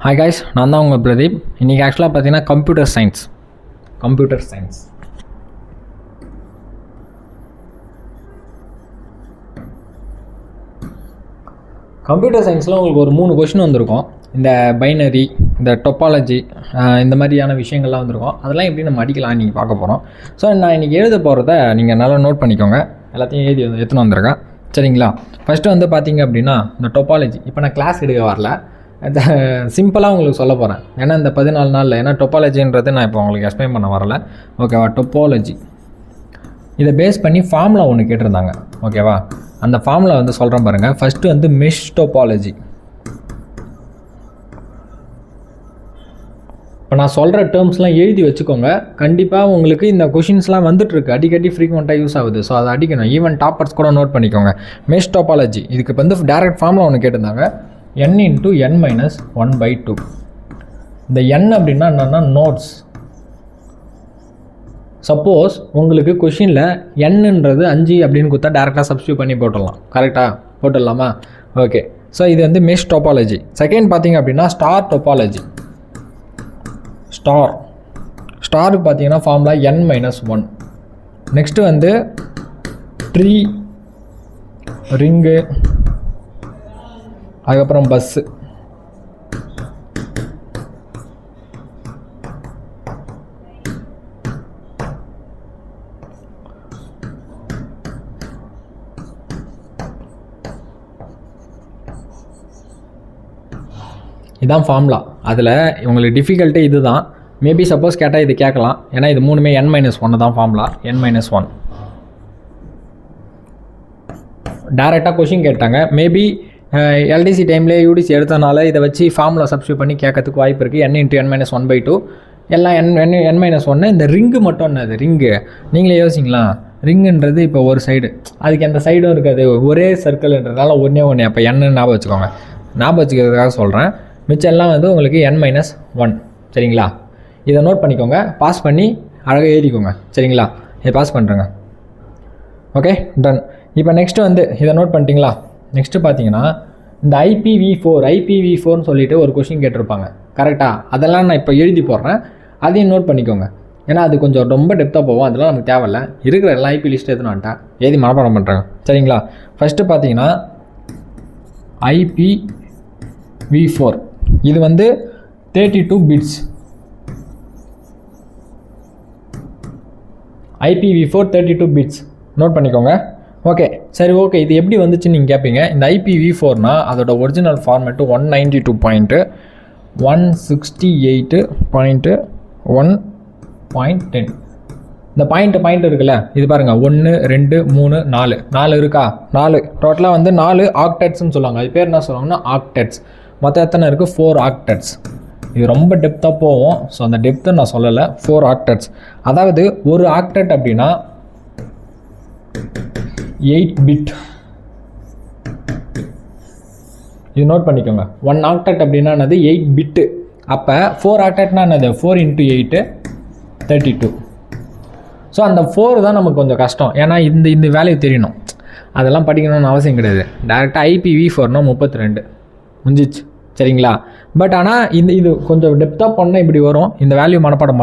Hi guys, நான் தான் உங்கள் பிரதீப். இன்றைக்கி ஆக்சுவலாக பார்த்தீங்கன்னா கம்ப்யூட்டர் சயின்ஸ். கம்ப்யூட்டர் சயின்ஸில் உங்களுக்கு ஒரு 3 கொஷின் வந்திருக்கும். இந்த பைனரி, இந்த டொப்பாலஜி, இந்த மாதிரியான விஷயங்கள்லாம் வந்திருக்கும். அதெல்லாம் எப்படி நம்ம அடிக்கலாம் நீங்கள் பார்க்க போகிறோம். ஸோ நான் இன்றைக்கி எழுத போகிறத நீங்கள் நல்லா நோட் பண்ணிக்கோங்க. எல்லாத்தையும் எடுத்துன்னு வந்திருக்கேன், சரிங்களா? ஃபஸ்ட்டு வந்து பார்த்தீங்க அப்படின்னா இந்த டொப்பாலஜி. இப்போ நான் கிளாஸ் எடுக்க வரல, சிம்பிளாக உங்களுக்கு சொல்ல போகிறேன். ஏன்னா இந்த 14 நாளில், ஏன்னா டொப்பாலஜின்றது நான் இப்போ உங்களுக்கு எக்ஸ்பிளைன் பண்ண வரல, ஓகேவா? டொப்பாலஜி இதை பேஸ் பண்ணி ஃபார்முலா ஒன்று கேட்டிருந்தாங்க, ஓகேவா? அந்த ஃபார்முலா வந்து சொல்கிறேன் பாருங்கள். ஃபஸ்ட்டு வந்து மெஷ் டொப்பாலஜி. இப்போ நான் சொல்கிற டேர்ம்ஸ்லாம் எழுதி வச்சுக்கோங்க. கண்டிப்பாக உங்களுக்கு இந்த கொஷின்ஸ்லாம் வந்துட்டுருக்கு, அடிக்கடி ஃப்ரீக்வெண்ட்டாக யூஸ் ஆகுது. ஸோ அதை அடிக்கணும். ஈவன் டாப்பர்ஸ் கூட நோட் பண்ணிக்கோங்க. மெஷ் டொப்பாலஜி இதுக்கு இப்போ வந்து டேரக்ட் ஃபார்முலா ஒன்று கேட்டிருந்தாங்க, n × n - 1/2. இந்த n அப்படின்னா என்னென்னா நோட்ஸ். சப்போஸ் உங்களுக்கு கொஷினில் என்னன்றது 5 அப்படின்னு கொடுத்தா டேரெக்டாக சப்ஸ்டியூட் பண்ணி போட்டுடலாம். கரெக்டாக போட்டுடலாமா? ஓகே. ஸோ இது வந்து மெஷ் டொப்பாலஜி. செகண்ட் பார்த்தீங்க அப்படின்னா ஸ்டார் டொப்பாலஜி. ஸ்டாருக்கு பார்த்தீங்கன்னா ஃபார்முலா n - 1. நெக்ஸ்ட்டு வந்து ட்ரீ, ரிங்கு, அதுக்கப்புறம் பஸ்ஸு. இதுதான் ஃபார்முலா. அதில் உங்களுக்கு டிஃபிகல்ட்டு இது தான். மேபி சப்போஸ் கேட்டால் இது கேட்கலாம், ஏன்னா இது மூணுமே n - 1 தான் ஃபார்முலா. n - 1 டேரெக்டாக கொஷின் கேட்டாங்க. மேபி எல்டிசி டைம்லேயே யூடிசி எடுத்தனால இதை வச்சு ஃபார்முலா சப்ஸ்டியூட் பண்ணி கேட்கறதுக்கு வாய்ப்பு இருக்குது. n × n - 1/2 எல்லாம் n - 1. இந்த ரிங்கு மட்டும் என்னது ரிங்கு நீங்களே யோசிங்களா? ரிங்குன்றது இப்போ ஒரு சைடு, அதுக்கு எந்த சைடும் இருக்காது, ஒரே சர்க்கிள்ன்றதால ஒன்று. அப்போ என்னன்னு ஞாபகம் வச்சுக்கோங்க. ஞாபகம் வச்சுக்கிறதுக்காக சொல்கிறேன். மிச்சம் எல்லாம் வந்து உங்களுக்கு n - 1, சரிங்களா? இதை நோட் பண்ணிக்கோங்க. பாஸ் பண்ணி அழகாக எழுதிக்கோங்க, சரிங்களா? இதை பாஸ் பண்ணுறேங்க. Okay, done. இப்போ நெக்ஸ்ட்டு வந்து இதை நோட் பண்ணிட்டீங்களா? நெக்ஸ்ட்டு பார்த்தீங்கன்னா இந்த IPv4ன்னு சொல்லிட்டு ஒரு கொஷின் கேட்டிருப்பாங்க, கரெக்டாக? அதெல்லாம் நான் இப்போ எழுதி போடுறேன், அதையும் நோட் பண்ணிக்கோங்க. ஏன்னா அது கொஞ்சம் ரொம்ப டெப்த்தாக போகும், அதெல்லாம் நமக்கு தேவையில்லை. இருக்கிற எல்லாம் IP லிஸ்ட் எதுன்னு வந்துட்டேன், எழுதி மனப்பாடம் பண்ணுறாங்க, சரிங்களா? ஃபஸ்ட்டு பார்த்தீங்கன்னா IPv4 இது வந்து 32 பிட்ஸ். IPv4 32 பிட்ஸ் நோட் பண்ணிக்கோங்க. ஓகே, சரி, ஓகே. இது எப்படி வந்துச்சுன்னு நீங்கள் கேட்பீங்க. இந்த IPv4னா அதோட ஒரிஜினல் ஃபார்மேட்டு 192.168.1.10. இந்த பாயிண்ட் இருக்குல்ல, இது பாருங்கள், 1 2 3 4 இருக்கா? 4 டோட்டலாக வந்து 4 ஆக்டெட்ஸ்ன்னு சொல்லுவாங்க. அது பேர் என்ன சொல்லுவாங்கன்னா ஆக்டெட்ஸ். மொத்தம் எத்தனை இருக்குது? 4 ஆக்டெட்ஸ். இது ரொம்ப டெப்த்தாக போகும், ஸோ அந்த டெப்த்தை நான் சொல்லலை. 4 ஆக்டெட்ஸ். அதாவது ஒரு ஆக்டெட் அப்படின்னா 8 பிட். இது நோட் பண்ணிக்கோங்க. 1 ஆக்டெட் அப்படின்னா என்னது? 8 பிட்டு. அப்போ 4 ஆக்டெட்னா என்னது? 4 × 8 32. ஸோ அந்த 4 தான் நமக்கு கொஞ்சம் கஷ்டம், ஏன்னா இந்த வேல்யூ தெரியணும். அதெல்லாம் படிக்கணும்னு அவசியம் கிடையாது. டேரெக்டாக IPv4னா 32 முடிஞ்சிச்சு, சரிங்களா? பட் ஆனால் இது கொஞ்சம் டெப்த்தாக பண்ணால் இப்படி வரும். இந்த வேல்யூ மனப்பாடம்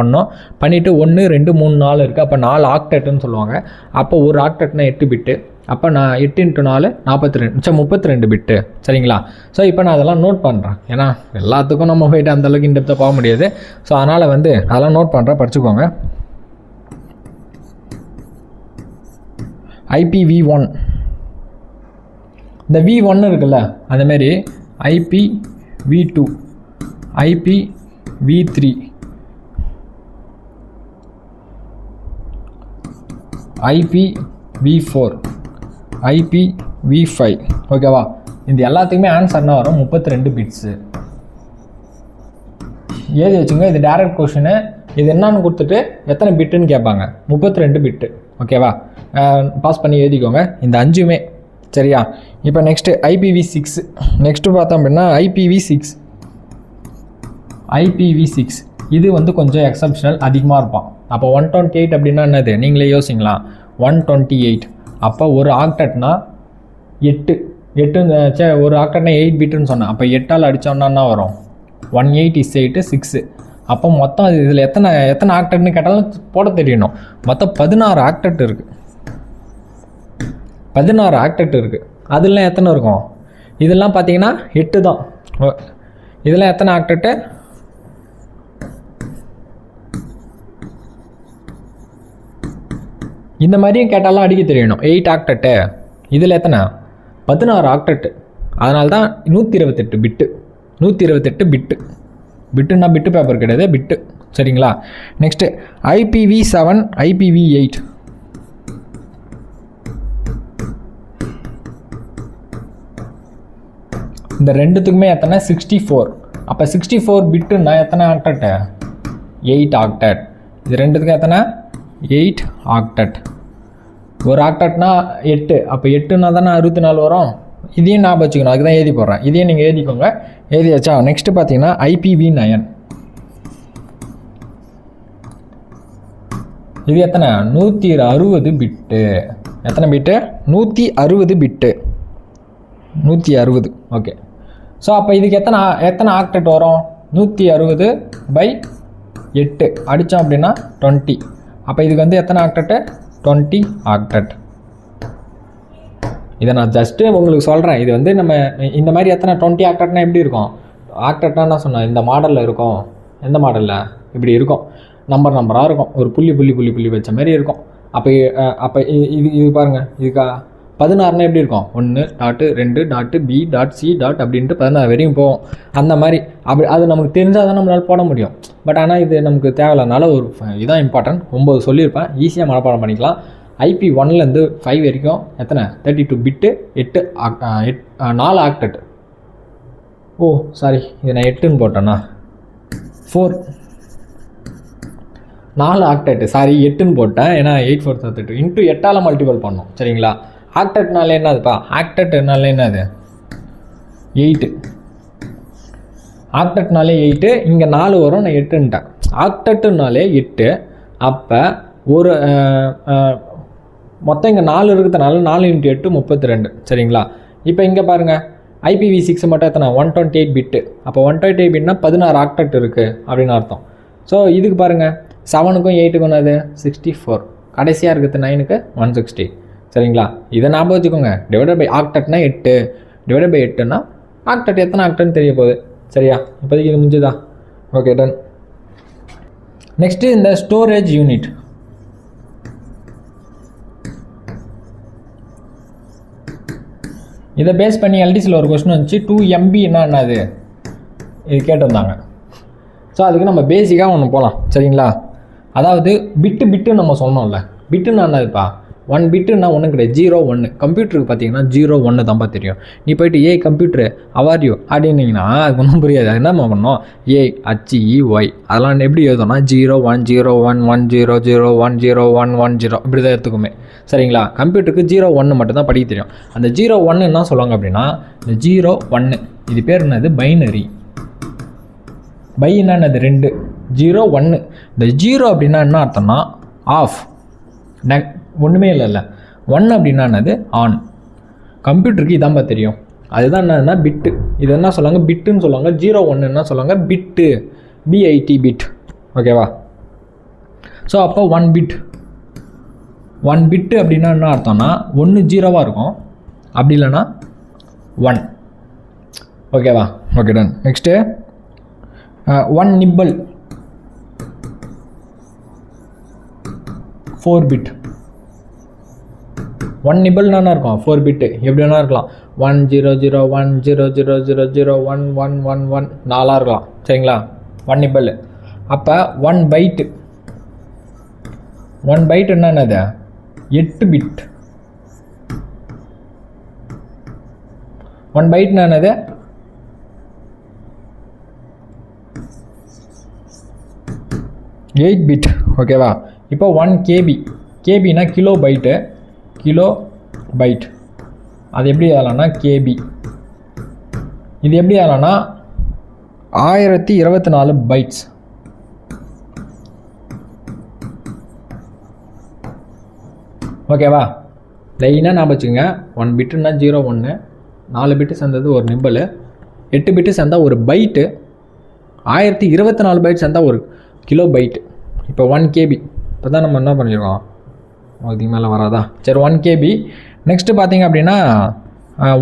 பண்ணிவிட்டு 1 2 3 4 இருக்குது. அப்போ 4 ஆக்டெட்டுன்னு சொல்லுவாங்க. அப்போ ஒரு ஆக்டெட்னா 8 பிட்டு. அப்போ நான் 8 × 4 42, 32 பிட்டு, சரிங்களா? ஸோ இப்போ நான் அதெல்லாம் நோட் பண்ணுறேன், ஏன்னா எல்லாத்துக்கும் நம்ம போய்ட்டு அந்தளவுக்கு இன்டெப்த்தாக போக முடியாது. ஸோ அதனால் வந்து அதெல்லாம் நோட் பண்ணுறேன், படிச்சுக்கோங்க. IPv1, இந்த V1 இருக்குல்ல, அந்தமாரி IPv2, IPv3, IPv4, IPv5, ஓகேவா? இது எல்லாத்துக்குமே ஆன்சர்னா வரும் 32 பிட்ஸு. ஏதி வச்சுங்க. இது டேரக்ட் கொஷினு. இது என்னன்னு கொடுத்துட்டு எத்தனை பிட்டுன்னு கேட்பாங்க. 32 பிட்டு, ஓகேவா? பாஸ் பண்ணி எழுதிக்கோங்க இந்த 5மே, சரியா? இப்போ நெக்ஸ்ட்டு IPv6. நெக்ஸ்ட்டு பார்த்தோம் அப்படின்னா IPv6 இது வந்து கொஞ்சம் எக்ஸப்ஷனல், அதிகமாக இருப்பான். அப்போ 128 அப்படின்னா என்னது? நீங்களே யோசிங்களா? 128. அப்போ ஒரு ஆக்டெட்னா 8 ஒரு ஆக்டெட்னா 8 பிட்டுன்னு சொன்னேன். அப்போ 8ஆல் அடித்தோன்னா என்ன வரும்? 18 is 8 6. அப்போ மொத்தம் இதில் எத்தனை ஆக்டட்னு கேட்டாலும் போட தெரியணும். மொத்தம் 16 ஆக்டட் இருக்குது. 16 ஆக்டட் இருக்குது. அதெல்லாம் எத்தனை இருக்கும்? இதெல்லாம் பார்த்தீங்கன்னா 8 தான். இதெல்லாம் எத்தனை ஆக்டட்டு? இந்த மாதிரியும் கேட்டாலும் அடிக்க தெரியணும். 8 ஆக்டட்டு. இதில் எத்தனை? 16 ஆக்டட்டு. அதனால தான் 128 பிட்டு. 128 பிட்டு. பிட்டுன்னா பிட்டு பேப்பர் கிடையாது, பிட்டு. சரிங்களா? Next IPv7 IPv8. இந்த ரெண்டுத்துக்குமே எத்தனை? 64. அப்போ 64 பிட்டுன்னா எத்தனை ஆக்டட்டு? 8 ஆக்டட். இது ரெண்டுத்துக்கும் எத்தனை? 8 ஆக்டட். ஒரு ஆக்டட்னா 8. அப்போ 8னா தானே 64 வரும். இதையும் ஞாபகம் வச்சுக்கணும். அதுக்கு தான் எழுதி போடுறேன். இதையும் நீங்கள் எழுதிக்கோங்க. எழுதி வச்சா நெக்ஸ்ட்டு பார்த்தீங்கன்னா IPv9. இது எத்தனை? 160 பிட்டு. எத்தனை பிட்டு? 160 பிட்டு. 160. ஓகே. ஸோ அப்போ இதுக்கு எத்தனை ஆக்டட் வரும்? 160/8 அடித்தோம் அப்படின்னா 20. அப்போ இதுக்கு வந்து எத்தனை ஆக்டட்டு? 20 ஆக்டட். இதை நான் ஜஸ்ட்டு உங்களுக்கு சொல்கிறேன். இது வந்து நம்ம இந்த மாதிரி எத்தனை 20 ஆக்டட்னா எப்படி இருக்கும்? ஆக்டட்னா நான் சொன்னேன் இந்த மாடலில் இருக்கும். எந்த மாடலில்? இப்படி இருக்கும். நம்பராக இருக்கும். ஒரு புள்ளி வச்ச மாதிரி இருக்கும். அப்போ இது பாருங்கள். இதுக்கா 16னா எப்படி இருக்கும்? 1.2.B.C. அப்படின்ட்டு 16 வரையும் போகும். அந்த மாதிரி அது நமக்கு தெரிஞ்சால் தான் நம்மளால் போட முடியும். பட் ஆனால் இது நமக்கு தேவையில்லனால ஒரு இதான் இம்பார்ட்டன்ட். 9 சொல்லியிருப்பேன். ஈஸியாக மனப்பாடம் பண்ணிக்கலாம். IP1லேருந்து 5 வரைக்கும் எத்தனை? 32 பிட்டு. 4 ஆக்டட். ஓ சாரி, இது நான் 8ன்னு போட்டேன்னா 4 4 ஆக்டட். சாரி 8ன்னு போட்டேன். ஏன்னா 8 4 32 இன்ட்டு 8ஆல் மல்டிபிள் பண்ணோம். சரிங்களா? ஆக்டட்னாலே என்னதுப்பா? ஆக்டட்னாலே என்னது? 8. ஆக்டட்னாலே 8. இங்கே 4 வரும். நான் 8ன்ட்டேன். ஆக்டட்டுனாலே 8. அப்போ ஒரு மொத்தம் இங்கே 4 இருக்கிறதுனால 4 × 8 32. சரிங்களா? இப்போ இங்கே பாருங்கள். IPv6 மட்டும் எத்தனை? 128 பிட்டு. அப்போ 128 பிட்னா 16 ஆக்டட் இருக்குது அப்படின்னு அர்த்தம். ஸோ இதுக்கு பாருங்கள். 7க்கும் 8க்கும் அது 64. கடைசியாக இருக்கிறது 9க்கு 160. சரிங்களா? இதை ஞாபகம் வச்சுக்கோங்க. டிவைடட் பை ஆக்டட்னா 8. டிவைடட் பை 8ன்னா ஆக்டட் எத்தனை ஆக்டட்னு தெரிய போகுது. சரியா? இப்போதைக்கு இது முடிஞ்சுதா? Okay, done. நெக்ஸ்ட்டு இந்த ஸ்டோரேஜ் யூனிட். இதை பேஸ் பண்ணி எல்டிசியில் ஒரு கொஸ்டின் வந்துச்சு. 2 MB என்னது இது கேட்டிருந்தாங்க. ஸோ அதுக்கு நம்ம பேசிக்காக ஒன்று போகலாம். சரிங்களா? அதாவது பிட்டு நம்ம சொன்னோம்ல. பிட்டுன்னா என்னதுப்பா? 1 பிட்டுன்னா ஒன்றும் கிடையாது. 0 1. கம்ப்யூட்டருக்கு பார்த்தீங்கன்னா 0 1 தான்ப்பா தெரியும். நீ போய்ட்டு ஏ கம்ப்யூட்டரு அவார்டியோ அப்படின்னீங்கன்னா அதுக்கு ஒன்றும் புரியாது. அது என்ன பண்ணணும்? HEY அதெல்லாம் எப்படி எழுதணும்னா 0 1 0 1 1 0 0 1 0 1 1 0 இப்படி தான் எடுத்துக்குமே. சரிங்களா? கம்ப்யூட்டருக்கு 0 1 மட்டும் தான் படிக்க தெரியும். அந்த 0 1 என்ன சொல்லுவாங்க அப்படின்னா இந்த 0 1 இது பேர் என்னது? பைனரி. என்னது? 2 0 1. இந்த 0 அப்படின்னா என்ன அர்த்தம்னா ஆஃப். ஒன்றுமே இல்லைல்ல. 1 அப்படின்னா என்னது? ஆன். கம்ப்யூட்டருக்கு இதான்பா தெரியும். அதுதான் என்னன்னா பிட்டு. இது என்ன சொல்லுவாங்க? பிட்டுன்னு சொல்லுவாங்க. 0 1 என்ன சொல்லுவாங்க? பிட்டு. BIT bit. ஓகேவா? ஸோ அப்போ 1 பிட். 1 பிட்டு அப்படின்னா என்ன அர்த்தம்னா 1 0வாக இருக்கும். அப்படி இல்லைன்னா 1. ஓகேவா? Okay, done. Next 1 nibble 4 bit. 1 நிப்பிள்னா என்ன இருக்கும்? 4 பிட்டு. எப்படி வேணா இருக்கலாம். 1 0 0 1 0 0 0 0 1 1 1 1 4 இருக்கலாம். சரிங்களா? 1 நிப்பிள். அப்போ 1 பைட்டு. 1 பைட் என்னது? 8 பிட். 1 பைட்னா என்னது? 8 பிட். ஓகேவா? இப்போ 1 KB. கேபினா கிலோ பைட்டு. Kilo byte. அது எப்படி ஆகலாம்னா KB. இது எப்படி ஆகலாம்னா 1024 பைட்ஸ். ஓகேவா? லைனாக ஞாபகம் வச்சுங்க. 1 பிட்டுன்னா 0 1. 4 பிட்டு சேர்ந்தது ஒரு நிம்பிள். 8 பிட்டு சேர்ந்தால் ஒரு பைட்டு. 1024 பைட்ஸ் இருந்தால் ஒரு கிலோ பைட். இப்போ 1 KB இப்போ தான் நம்ம என்ன பண்ணியிருக்கோம், அதுக்கு மேலே வராதா, சரி 1 KB. நெக்ஸ்ட்டு பார்த்தீங்க அப்படின்னா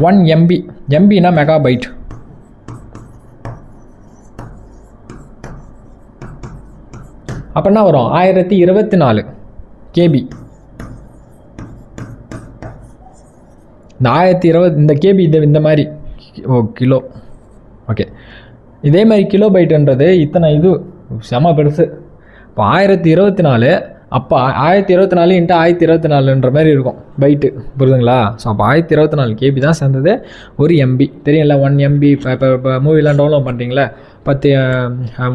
1 MB, MBனா மெகாபைட். அப்போ என்ன வரும், 1024 KB. இந்த 1020 இந்த KB இந்த மாதிரி கிலோ. ஓகே, இதே மாதிரி கிலோ பைட்டுன்றது இத்தனை இது செம பெருசு. இப்போ 1024 அப்போ 1024 × 1024ன்ற மாதிரி இருக்கும் பைட்டு, புரியுதுங்களா? ஸோ அப்போ 1024 KB தான் சேர்ந்தது ஒரு MB. தெரியல 1 MB. இப்போ மூவிலாம் டவுன்லோட் பண்ணுறீங்களா,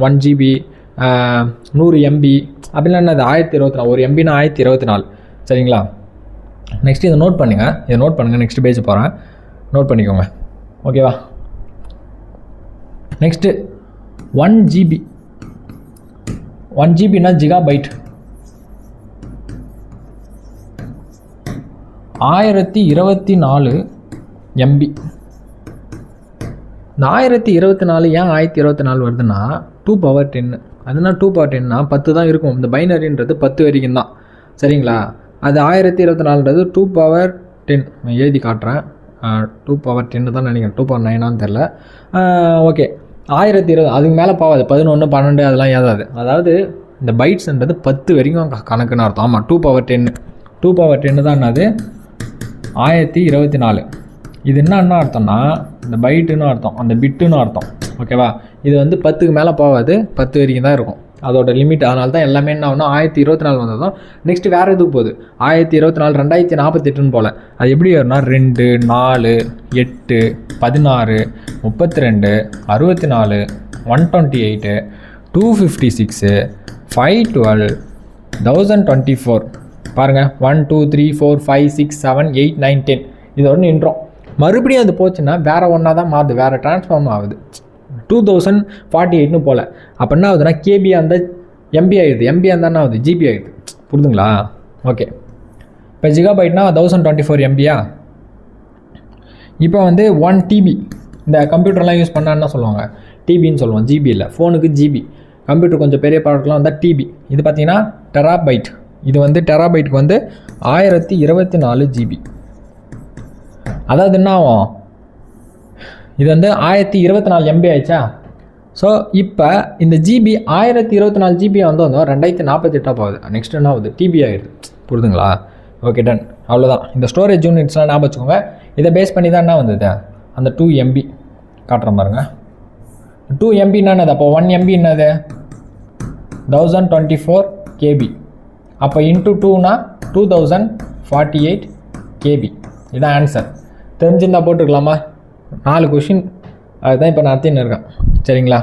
1 GB 100 MB அப்படின்னா என்னது 1024. ஒரு MBனா 1024, சரிங்களா? நெக்ஸ்ட் இதை நோட் பண்ணுங்கள், நெக்ஸ்ட் பேஜ் போகிறேன், நோட் பண்ணிக்கோங்க, ஓகேவா? Next 1 GB. 1 GBனா ஜிகாபைட். 1024 MB. இந்த 1024 ஏன் 1024 வருதுன்னா 2^10. அதுனா 2^10னா 10 தான் இருக்கும். இந்த பைனரின்றது 10 வரைக்கும் தான், சரிங்களா? அது 1024ன்றது 2^10. நான் எழுதி காட்டுறேன், 2^10 தான் நினைக்கிறேன், 2^9 தெரில. ஓகே, 1020 அதுக்கு மேலே போகாது, 11 12 அதெல்லாம் ஏதாது. அதாவது இந்த பைட்ஸ்ன்றது 10 வரைக்கும் கணக்குன்னு அர்த்தம். ஆமாம், 2^10 தான் என்னது 1024. இது என்ன அர்த்தம்னா இந்த பைட்டுன்னு அர்த்தம், அந்த பிட்டுன்னு அர்த்தம், ஓகேவா? இது வந்து 10க்கு மேலே போகாது, 10 வரைக்கும் தான் இருக்கும் அதோட லிமிட். அதனால தான் எல்லாமே என்ன ஆகுனா 1024 வந்ததும் நெக்ஸ்ட்டு வேறு எதுக்கு போகுது, 1024 2048ன்னு போல். அது எப்படி வரும்னா 2 4 8 16 32 64 128 256 512 1024. பாருங்கள், 1 2 3 4 5 6 7 8 9 10 இதோட நின்றோம். மறுபடியும் அது போச்சுன்னா வேறு ஒன்றா தான் மாறுது, வேறு ட்ரான்ஸ்ஃபார்ம் ஆகுது. 2048ன்னு போல். அப்போ என்ன ஆகுதுன்னா கேபியாக இருந்தால் MB ஆகிடுது, MB இருந்தால் என்ன ஆகுது GB ஆகிடுது, புரிதுங்களா? ஓகே, இப்போ ஜிகாபைட்னா 1024 MBயா. இப்போ வந்து 1 TB. இந்த கம்ப்யூட்டர்லாம் யூஸ் பண்ணால் என்ன சொல்லுவாங்க, TBன்னு சொல்லுவோம், GB இல்லை. ஃபோனுக்கு GB, கம்ப்யூட்டர் கொஞ்சம் பெரிய ப்ராடக்ட்லாம் வந்தால் TB. இது பார்த்தீங்கன்னா டெராபைட். இது வந்து டெராபைட்டுக்கு வந்து 1024 GB. அதாவது என்ன ஆகும், இது வந்து 1024 MB ஆயிடுச்சா. ஸோ இப்போ இந்த GB 1024 GB வந்தோம் 2048 போகுது. நெக்ஸ்ட் என்ன ஆகுது, TB ஆகிடுது, புரிதுங்களா? ஓகே, டன், அவ்வளோதான். இந்த ஸ்டோரேஜ் யூனிட்ஸ்லாம் ஞாபகம் வச்சுக்கோங்க. இதை பேஸ் பண்ணி தான் என்ன வந்தது, அந்த 2 MB காட்டுற பாருங்க. 2 MB என்னது, அப்போ 1 MB என்னது 1024 KB. அப்போ இன்ட்டு 2னா 2048 KB. இதுதான் ஆன்சர். தெரிஞ்சிருந்தால் போட்டுருக்கலாமா? 4 கொஷின் அதுதான் இப்போ நான் நடத்தின்னு இருக்கேன், சரிங்களா?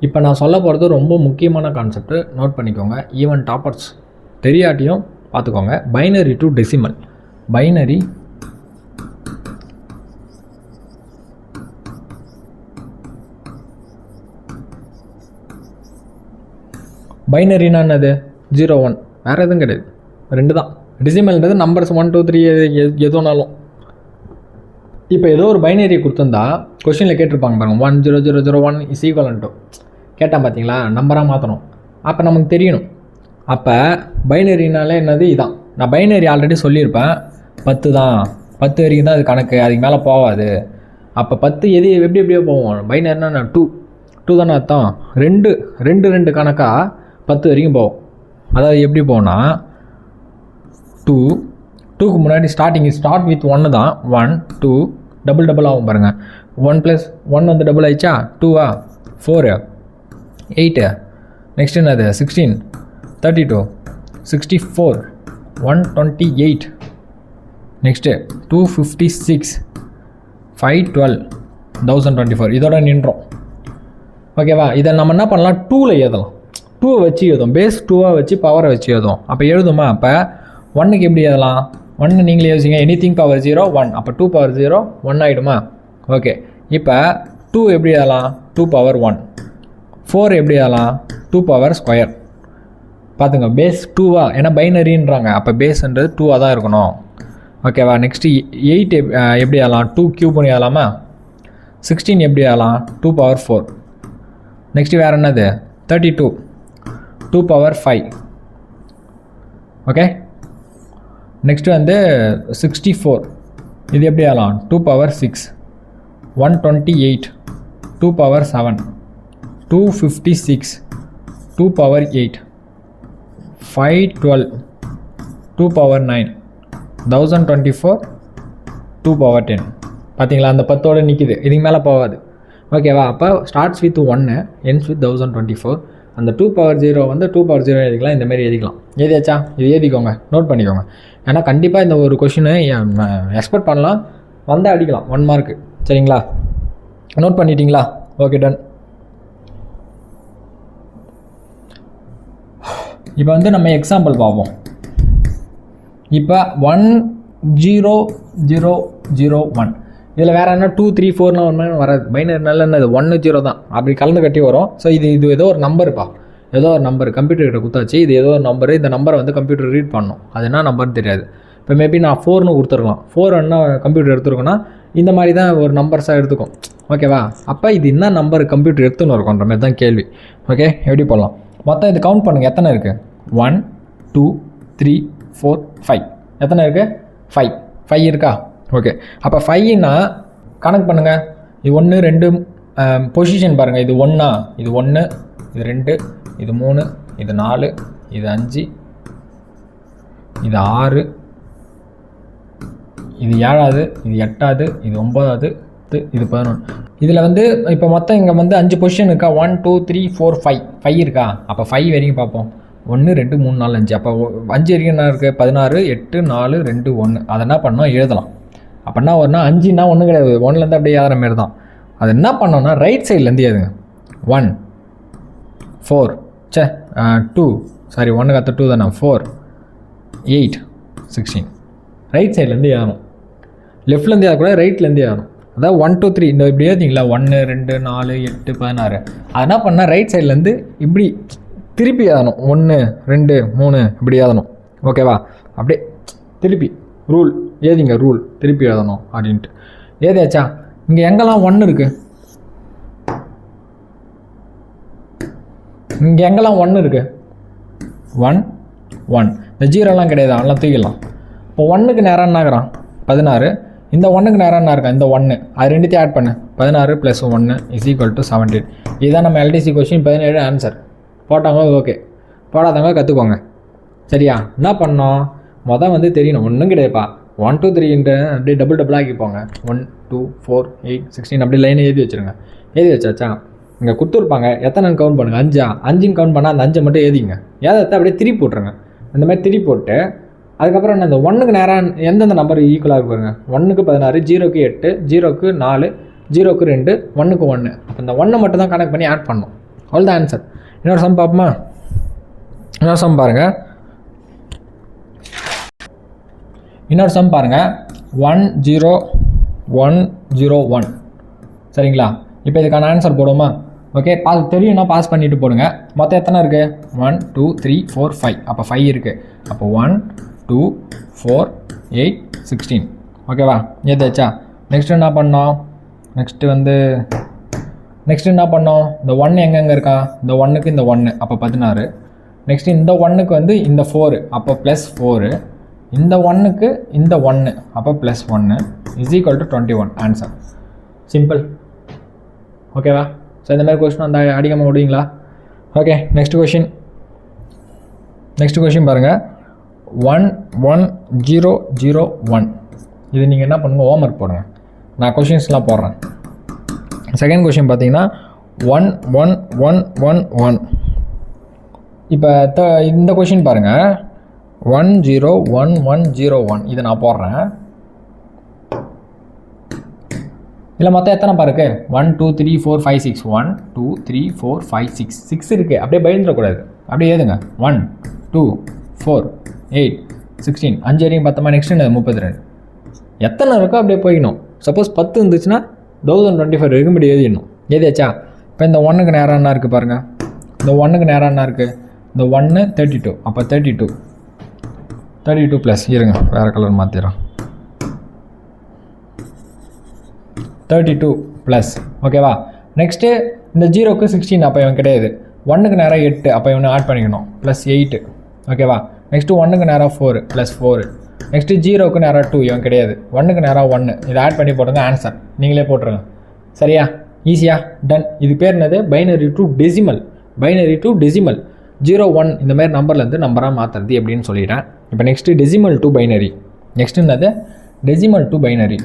இப்போ நான் சொல்ல போகிறது ரொம்ப முக்கியமான கான்செப்ட்டு, நோட் பண்ணிக்கோங்க. ஈவன் டாப்பர்ஸ் தெரியாட்டியும் பார்த்துக்கோங்க. Binary to decimal. பைனரினா என்னது, 0 1, வேறு எதுவும் கிடையாது, 2 தான். டெசிமல்ன்றது நம்பர்ஸ் 1 2 3 எதுனாலும். இப்போ ஏதோ ஒரு பைனரி கொடுத்துருந்தா கொஷினில் கேட்டிருப்பாங்க பாருங்கள், 10001 இஸ் ஈக்குவல் டு கேட்டால் பார்த்தீங்களா, நம்பராக மாற்றணும். அப்போ நமக்கு தெரியணும். அப்போ பைனரினாலே என்னது, இதான். நான் பைனரி ஆல்ரெடி சொல்லியிருப்பேன், 10 தான், 10 வரைக்கும் தான் அது கணக்கு, அதுக்கு மேலே போகாது. அப்போ 10 எப்படியோ போவோம். பைனரினா 2 தானே அர்த்தம். 2 கணக்காக 10 வரைக்கும் போவோம். அதாவது எப்படி போவோம்னா 2க்கு முன்னாடி ஸ்டார்ட் வித் 1 தான், 1 2 டபுள் ஆகும் பாருங்கள். 1 + 1 வந்து டபுள் ஆயிடுச்சா, 2 4 8 நெக்ஸ்ட் என்னது 16 32 64 128 நெக்ஸ்ட்டு 256 512 1024 இதோட நின்றோம், ஓகேவா? இதை நம்ம என்ன பண்ணலாம், 2ல் எழுதலாம். 2 வச்சு எழுதும், பேஸ் 2 வச்சு பவரை வச்சு எழுதும். அப்போ எழுதுமா, அப்போ 1க்கு எப்படி எழுதலாம், 1 நீங்களே யோசிங்க, எனிதிங் பவர் 0 1, அப்போ 2 பவர் 0 1 ஆகிடுமா? ஓகே, இப்போ 2 எப்படி எழுதலாம், 2 பவர் 1. 4 எப்படி எழுதலாம், 2 பவர் ஸ்கொயர். பார்த்துங்க, பேஸ் 2 ஏன்னா பைனரின்றாங்க, அப்போ பேஸ்ன்றது 2 தான் இருக்கணும், ஓகேவா? நெக்ஸ்ட்டு 8 எப்படி எழுதலாம், 2 கியூப் பண்ணி எழுதலாமா? 16 எப்படி எழுதலாம், 2 பவர் 4. நெக்ஸ்ட்டு வேறு என்னது 32 2 பவர் 5 ஓகே. நெக்ஸ்ட்டு வந்து 64 இது எப்படி ஆகலாம் 2 power 6 128 2 power 7 256 2 power 8 512 2 power 9 1024 2 power 10. பார்த்தீங்களா அந்த 10ஓட நிற்கிது, இதுக்கு மேலே போகாது ஓகேவா. அப்போ ஸ்டார்ட்ஸ் வித் 1 எண்ட்ஸ் வித் 1024. அந்த 2 பவர் 0 வந்து 2 பவர் 0 எழுதிக்கலாம், இந்தமாரி எழுதிக்கலாம். எழுதியாச்சா? இது எழுதிக்கோங்க, நோட் பண்ணிக்கோங்க. ஏன்னா கண்டிப்பாக இந்த ஒரு கொஷினை எக்ஸ்பெக்ட் பண்ணலாம், வந்தால் அடிக்கலாம் 1 மார்க்கு. சரிங்களா, நோட் பண்ணிட்டீங்களா? Okay done. இப்போ வந்து நம்ம எக்ஸாம்பிள் பார்ப்போம். இப்போ 1 0 0 0 1 இதில் வேறு என்ன 2 3 4 1 வராது. பைனரி நல்ல என்னது 1 0 தான், அப்படி கலந்து கட்டி வரும். ஸோ இது ஏதோ ஒரு நம்பருப்பா, ஏதோ ஒரு நம்பர் கம்ப்யூட்டர்கிட்ட குத்தாச்சு. இது ஏதோ ஒரு நம்பரு, இந்த நம்பரை வந்து கம்ப்யூட்டர் ரீட் பண்ணணும். அது என்ன நம்பர்னு தெரியாது. இப்போ மேபி நான் 4ன்னு கொடுத்துருக்கலாம், 4 என்ன கம்ப்யூட்டர் எடுத்துருக்கோன்னா இந்த மாதிரி தான் ஒரு நம்பர்ஸாக எடுத்துக்கும் ஓகேவா. அப்போ இது என்ன நம்பர் கம்ப்யூட்டர் எடுத்துன்னு இருக்குன்ற மாதிரி தான் கேள்வி. ஓகே, எப்படி போடலாம்? மொத்தம் இது கவுண்ட் பண்ணுங்கள், எத்தனை இருக்குது? 1 2 3 4 5. எத்தனை இருக்குது? 5 இருக்கா? ஓகே. அப்போ 5ன்னா கணக்கு பண்ணுங்கள். இது 1 2 பொசிஷன் பாருங்கள். இது 1 இது 1 இது 2 இது 3 இது 4 இது 5 இது 6 இது 7வது இது 8வது இது 9வது இது 11. இதில் வந்து இப்போ மொத்தம் இங்கே வந்து 5 பொசிஷன் இருக்கா? 1 2 3 4 5 இருக்கா? அப்போ 5 வரைக்கும் பார்ப்போம். 1 2 3 4 5. அப்போ 5 வரைக்கும் என்ன இருக்குது? 16 8 4 2 1. அதை என்ன பண்ணோம்? எழுதலாம். அப்போ என்ன வரும்னா 5ன்னா ஒன்றும் கிடையாது, 1லேருந்து அப்படியே ஏற மாரி தான். அது என்ன பண்ணோன்னா ரைட் சைட்லேருந்து எழுதுங்க. 1 4 2 சாரி 1 கற்று 2 தானே 4 8 16. ரைட் சைட்லேருந்து ஏறணும், லெஃப்ட்லேருந்து ஏறக்கூட ரைட்லேருந்து ஏறணும். அதாவது 1 2 3 இந்த இப்படி எழுதிங்களா 1 2 4 8 16. அது என்ன பண்ணால் ரைட் சைட்லேருந்து இப்படி திருப்பி ஏறணும். 1 2 3 இப்படி ஏறணும் ஓகேவா. அப்படியே திருப்பி ரூல் ஏதிங்க, ரூல் திருப்பி எழுதணும் அப்படின்ட்டு ஏதாச்சா. இங்கே எங்கெல்லாம் 1 இருக்குது? இங்கே எங்கெல்லாம் 1 இருக்குது? 1 1. இந்த 0லாம் கிடையாது, அதெல்லாம் தூக்கிடலாம். இப்போ 1க்கு நேரம் என்னாகிறான்? 16. இந்த 1க்கு நேரம் என்ன இருக்கா? இந்த 1 அது ரெண்டுத்தையும் ஆட் பண்ணு. 16 + 1 = 17. இதுதான் நம்ம எல்டிசி கொஸ்டின் 17 ஆன்சர். போட்டாங்க ஓகே, போடாதவங்க கற்றுக்கோங்க சரியா. என்ன பண்ணோம்? மொதல் வந்து தெரியணும், ஒன்றும் கிடையாதுப்பா. 1 2 3 அப்படியே டபுள் ஆக்கிப்போங்க. 1 2 4 8 16 அப்படி லைனை எழுதி வச்சுருங்க. எழுதி வச்சாச்சா? இங்கே கொடுத்துருப்பாங்க, எத்தனை கவுண்ட் பண்ணுங்கள்? 5ன்னு கவுண்ட் பண்ணால் அந்த 5 மட்டும் எழுதிங்க. ஏதத்தை அப்படியே திருப்பி போட்டுருங்க. இந்த மாதிரி திருப்பி போட்டு அதுக்கப்புறம் என்ன, இந்த 1க்கு நேராக எந்தெந்த நம்பர் ஈக்குவலாக இருப்பாருங்க? 1க்கு 16 0க்கு 8 0க்கு 4 0க்கு 2 1க்கு 1. அப்போ இந்த 1 மட்டும் தான் கனெக்ட் பண்ணி ஆட் பண்ணணும். அவ்வளோ தான் ஆன்சர். இன்னொரு சம் பார்ப்போமா? இன்னொரு சம் பாருங்கள். இன்னொரு சம் பாருங்கள். 1 0 1 0 1 சரிங்களா. இப்போ இதுக்கான ஆன்சர் போடுவோமா? ஓகே, தெரியும்னா பாஸ் பண்ணிவிட்டு போடுங்க. மொத்தம் எத்தனை இருக்குது? 1 2 3 4 5. அப்போ 5 இருக்குது. அப்போ 1 2 4 8 16 ஓகேவா. ஏதாச்சா? நெக்ஸ்ட்டு என்ன பண்ணோம்? நெக்ஸ்ட்டு என்ன பண்ணோம்? இந்த 1 எங்கெங்கே இருக்கா? இந்த 1க்கு இந்த 1 அப்போ 16. நெக்ஸ்ட்டு இந்த 1க்கு வந்து இந்த 4 அப்போ +4. இந்த 1க்கு இந்த 1 அப்போ +1 = 21 ஆன்சர். சிம்பிள் ஓகேவா. ஸோ இந்த மாதிரி கொஸ்டின் வந்து அடிக்காமல் விடுவீங்களா? ஓகே, நெக்ஸ்ட் கொஷின் பாருங்கள். 1 1 0 0 1. இது நீங்கள் என்ன பண்ணுங்கள்? ஹோம்ஒர்க் போடுங்க, நான் கொஷின்ஸ்லாம் போடுறேன். செகண்ட் கொஷின் பார்த்தீங்கன்னா 1 1 1 1 1. இப்போ இந்த கொஷின் பாருங்கள். 1 0 1 1 0 1. இதை நான் போடுறேன். இல்லை மொத்தம் எத்தனை பாருக்கு? 1 2 3 4 5 6. 1 2 3 4 5 6 6 இருக்குது. அப்படியே பயந்துடக்கூடாது, அப்படியே ஏதுங்க. 1 2 4 8 16 5 வரைக்கும் 10. நெக்ஸ்ட் 32. எத்தனை இருக்கோ அப்படியே போயிடணும். சப்போஸ் 10 இருந்துச்சுன்னா 1025 வரைக்கும் இப்படி எழுதிடணும். எழுதியாச்சா? இப்போ இந்த 1க்கு நேரம் என்ன இருக்குது பாருங்கள். இந்த 1க்கு நேரம் என்ன இருக்குது? இந்த 1 32. அப்போ 32 ப்ளஸ் இருங்க, வேறு கலர் மாற்றிடுறோம். 32 ப்ளஸ் ஓகேவா. நெக்ஸ்ட்டு இந்த 0க்கு 16 அப்போ இவன் கிடையாது. 1க்கு நேராக 8 அப்போ இவனை ஆட் பண்ணிக்கணும் +8 ஓகேவா. நெக்ஸ்ட்டு 1க்கு நேராக 4 +4. நெக்ஸ்ட்டு 0க்கு நேராக 2 இவன் கிடையாது. 1க்கு நேராக 1 இதை ஆட் பண்ணி போடுங்க ஆன்சர் நீங்களே போட்டுருங்க. சரியா, ஈஸியா, டன். இது பேர் என்னது? Binary to decimal. Binary to decimal 0 1 இந்த மாதிரி நம்பர்லேருந்து நம்பராக மாற்றுறது எப்படின்னு சொல்லிட்டேன். இப்போ next decimal to binary. Next என்னது? Decimal to binary.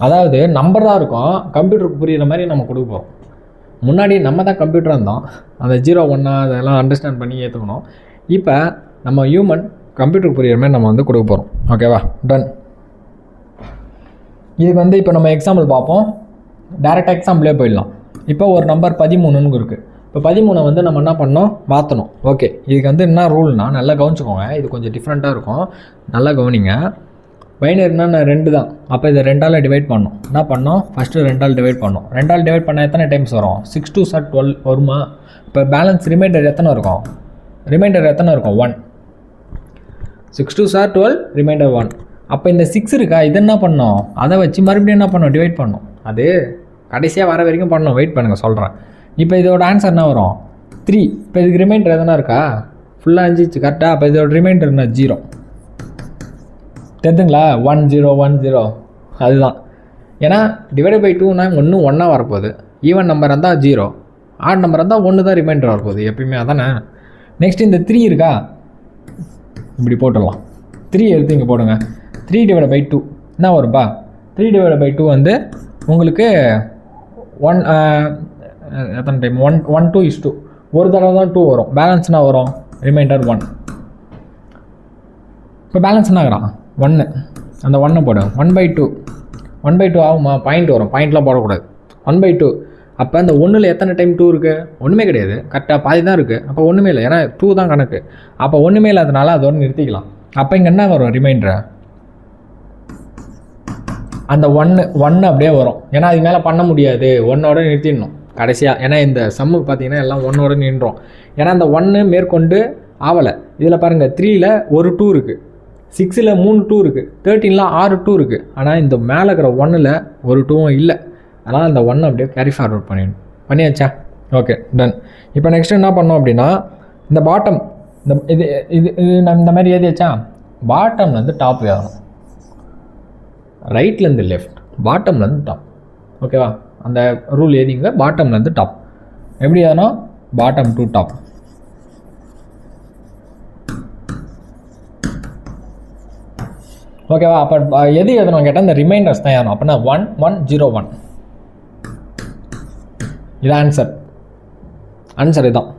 அதாவது நம்பராக இருக்கும், கம்ப்யூட்டருக்கு புரிகிற மாதிரி நம்ம கொடுக்க போகிறோம். முன்னாடி நம்ம தான் கம்ப்யூட்டராக இருந்தோம், அந்த 0 1 அதெல்லாம் அண்டர்ஸ்டாண்ட் பண்ணி ஏற்றுக்கணும். இப்போ நம்ம ஹியூமன் கம்ப்யூட்டருக்கு புரிகிற மாதிரி நம்ம வந்து கொடுக்க போகிறோம். ஓகேவா, டன். இதுக்கு வந்து இப்போ நம்ம எக்ஸாம்பிள் பார்ப்போம். டேரெக்டாக எக்ஸாம்பிளே போயிடலாம். இப்போ ஒரு நம்பர் 13ன்னு இருக்குது. இப்போ 13 வந்து நம்ம என்ன பண்ணோம்? மாற்றணும். ஓகே, இதுக்கு வந்து என்ன ரூல்னால் நல்லா கவனிச்சுக்கோங்க, இது கொஞ்சம் டிஃப்ரெண்ட்டாக இருக்கும், நல்லா கவனிங்க. பைனரினா நான் 2 தான். அப்போ இதை 2ஆல் டிவைட் பண்ணணும். என்ன பண்ணோம்? ஃபஸ்ட்டு 2ஆல் டிவைட் பண்ணோம். 2ஆல் டிவைட் பண்ணால் எத்தனை டைம்ஸ் வரும்? 6 2 சார் 12 வருமா? இப்போ பேலன்ஸ் ரிமைண்டர் எத்தனை இருக்கும்? ரிமைண்டர் எத்தனை இருக்கும்? 1. 6 2 சார் 12 ரிமைண்டர் 1. அப்போ இந்த 6 இருக்கா, இது என்ன பண்ணோம்? அதை வச்சு மறுபடியும் என்ன பண்ணோம்? டிவைட் பண்ணோம். அது கடைசியாக வர வரைக்கும் பண்ணோம். வெயிட் பண்ணுங்கள், சொல்கிறேன். இப்போ இதோட ஆன்சர் என்ன வரும்? 3. இப்போ இதுக்கு ரிமைண்டர் எதனா இருக்கா? ஃபுல்லாக 5 கரெக்டாக. அப்போ இதோட ரிமைண்டர் என்ன? 0. தெரிஞ்சுங்களா? 1 0 1 0 அதுதான். ஏன்னா டிவைட் பை 2னா ஒன்றும் 1 வரப்போகுது. ஈவன் நம்பர் இருந்தால் 0, ஆட் நம்பர் இருந்தால் 1 தான் ரிமைண்டர் வரப்போகுது எப்பயுமே, அதானே. நெக்ஸ்ட் இந்த 3 இருக்கா, இப்படி போட்டுடலாம். 3 எடுத்து இங்கே போடுங்க. 3 டிவைட் பை 2 என்ன வரும்பா? 3 டிவைட் பை 2 வந்து உங்களுக்கு 1 எத்தனை டைம்? 1 1 2 is 2. ஒரு தடவை தான் 2 வரும். பேலன்ஸ் என்ன வரும்? ரிமைண்டர் 1. இப்போ பேலன்ஸ் என்ன ஆகிறான்? 1. அந்த 1 போடு. 1/2 1/2 ஆகுமா? பாயிண்ட் வரும், பாயிண்ட்லாம் போடக்கூடாது. 1/2. அப்போ அந்த 1ல் எத்தனை டைம் 2 இருக்குது? ஒன்றுமே கிடையாது, கரெக்டாக பாதி தான் இருக்குது. அப்போ ஒன்றுமே இல்லை, ஏன்னா 2 தான் கணக்கு. அப்போ ஒன்றுமே இல்லாதனால அதோடு நிறுத்திக்கலாம். அப்போ இங்கே என்ன வரும்? ரிமைண்டர் அந்த 1 அப்படியே வரும். ஏன்னா அது மேலே பண்ண முடியாது, 1ஓட நிறுத்திடணும் கடைசியாக. ஏன்னா இந்த சம்முக்கு பார்த்தீங்கன்னா எல்லாம் 1ஓட நின்றோம். ஏன்னா அந்த 1 மேற்கொண்டு ஆவலை. இதில் பாருங்கள், 3ல் ஒரு 2 இருக்குது, 6ல் 3 2 இருக்குது, 13ல் 6 2 இருக்குது. ஆனால் இந்த மேலே இருக்கிற 1ல் ஒரு 2வும் இல்லை. அதனால் அந்த 1 அப்படியே கேரி ஃபார்வர்ட் பண்ணியாச்சா? Okay, done. இப்போ நெக்ஸ்ட் என்ன பண்ணோம் அப்படின்னா, இந்த பாட்டம் இந்த இது இது இது நம்ம இந்த மாதிரி எழுதியாச்சா? பாட்டம்லேருந்து டாப் ஏறணும், ரைட்லேருந்து லெஃப்ட், பாட்டம்லேருந்து டாப். ஓகேவா? அந்த ரூல் எழுதிங்க. பாட்டம்லேருந்து டாப். எப்படி ஏறணும்? Bottom to top. ஓகேவா? அப்போ எது எழுதணும் கேட்டால் இந்த ரிமைண்டர்ஸ் தான் ஏறணும். அப்படின்னா 1 1 0 1 இது ஆன்சர். இதுதான்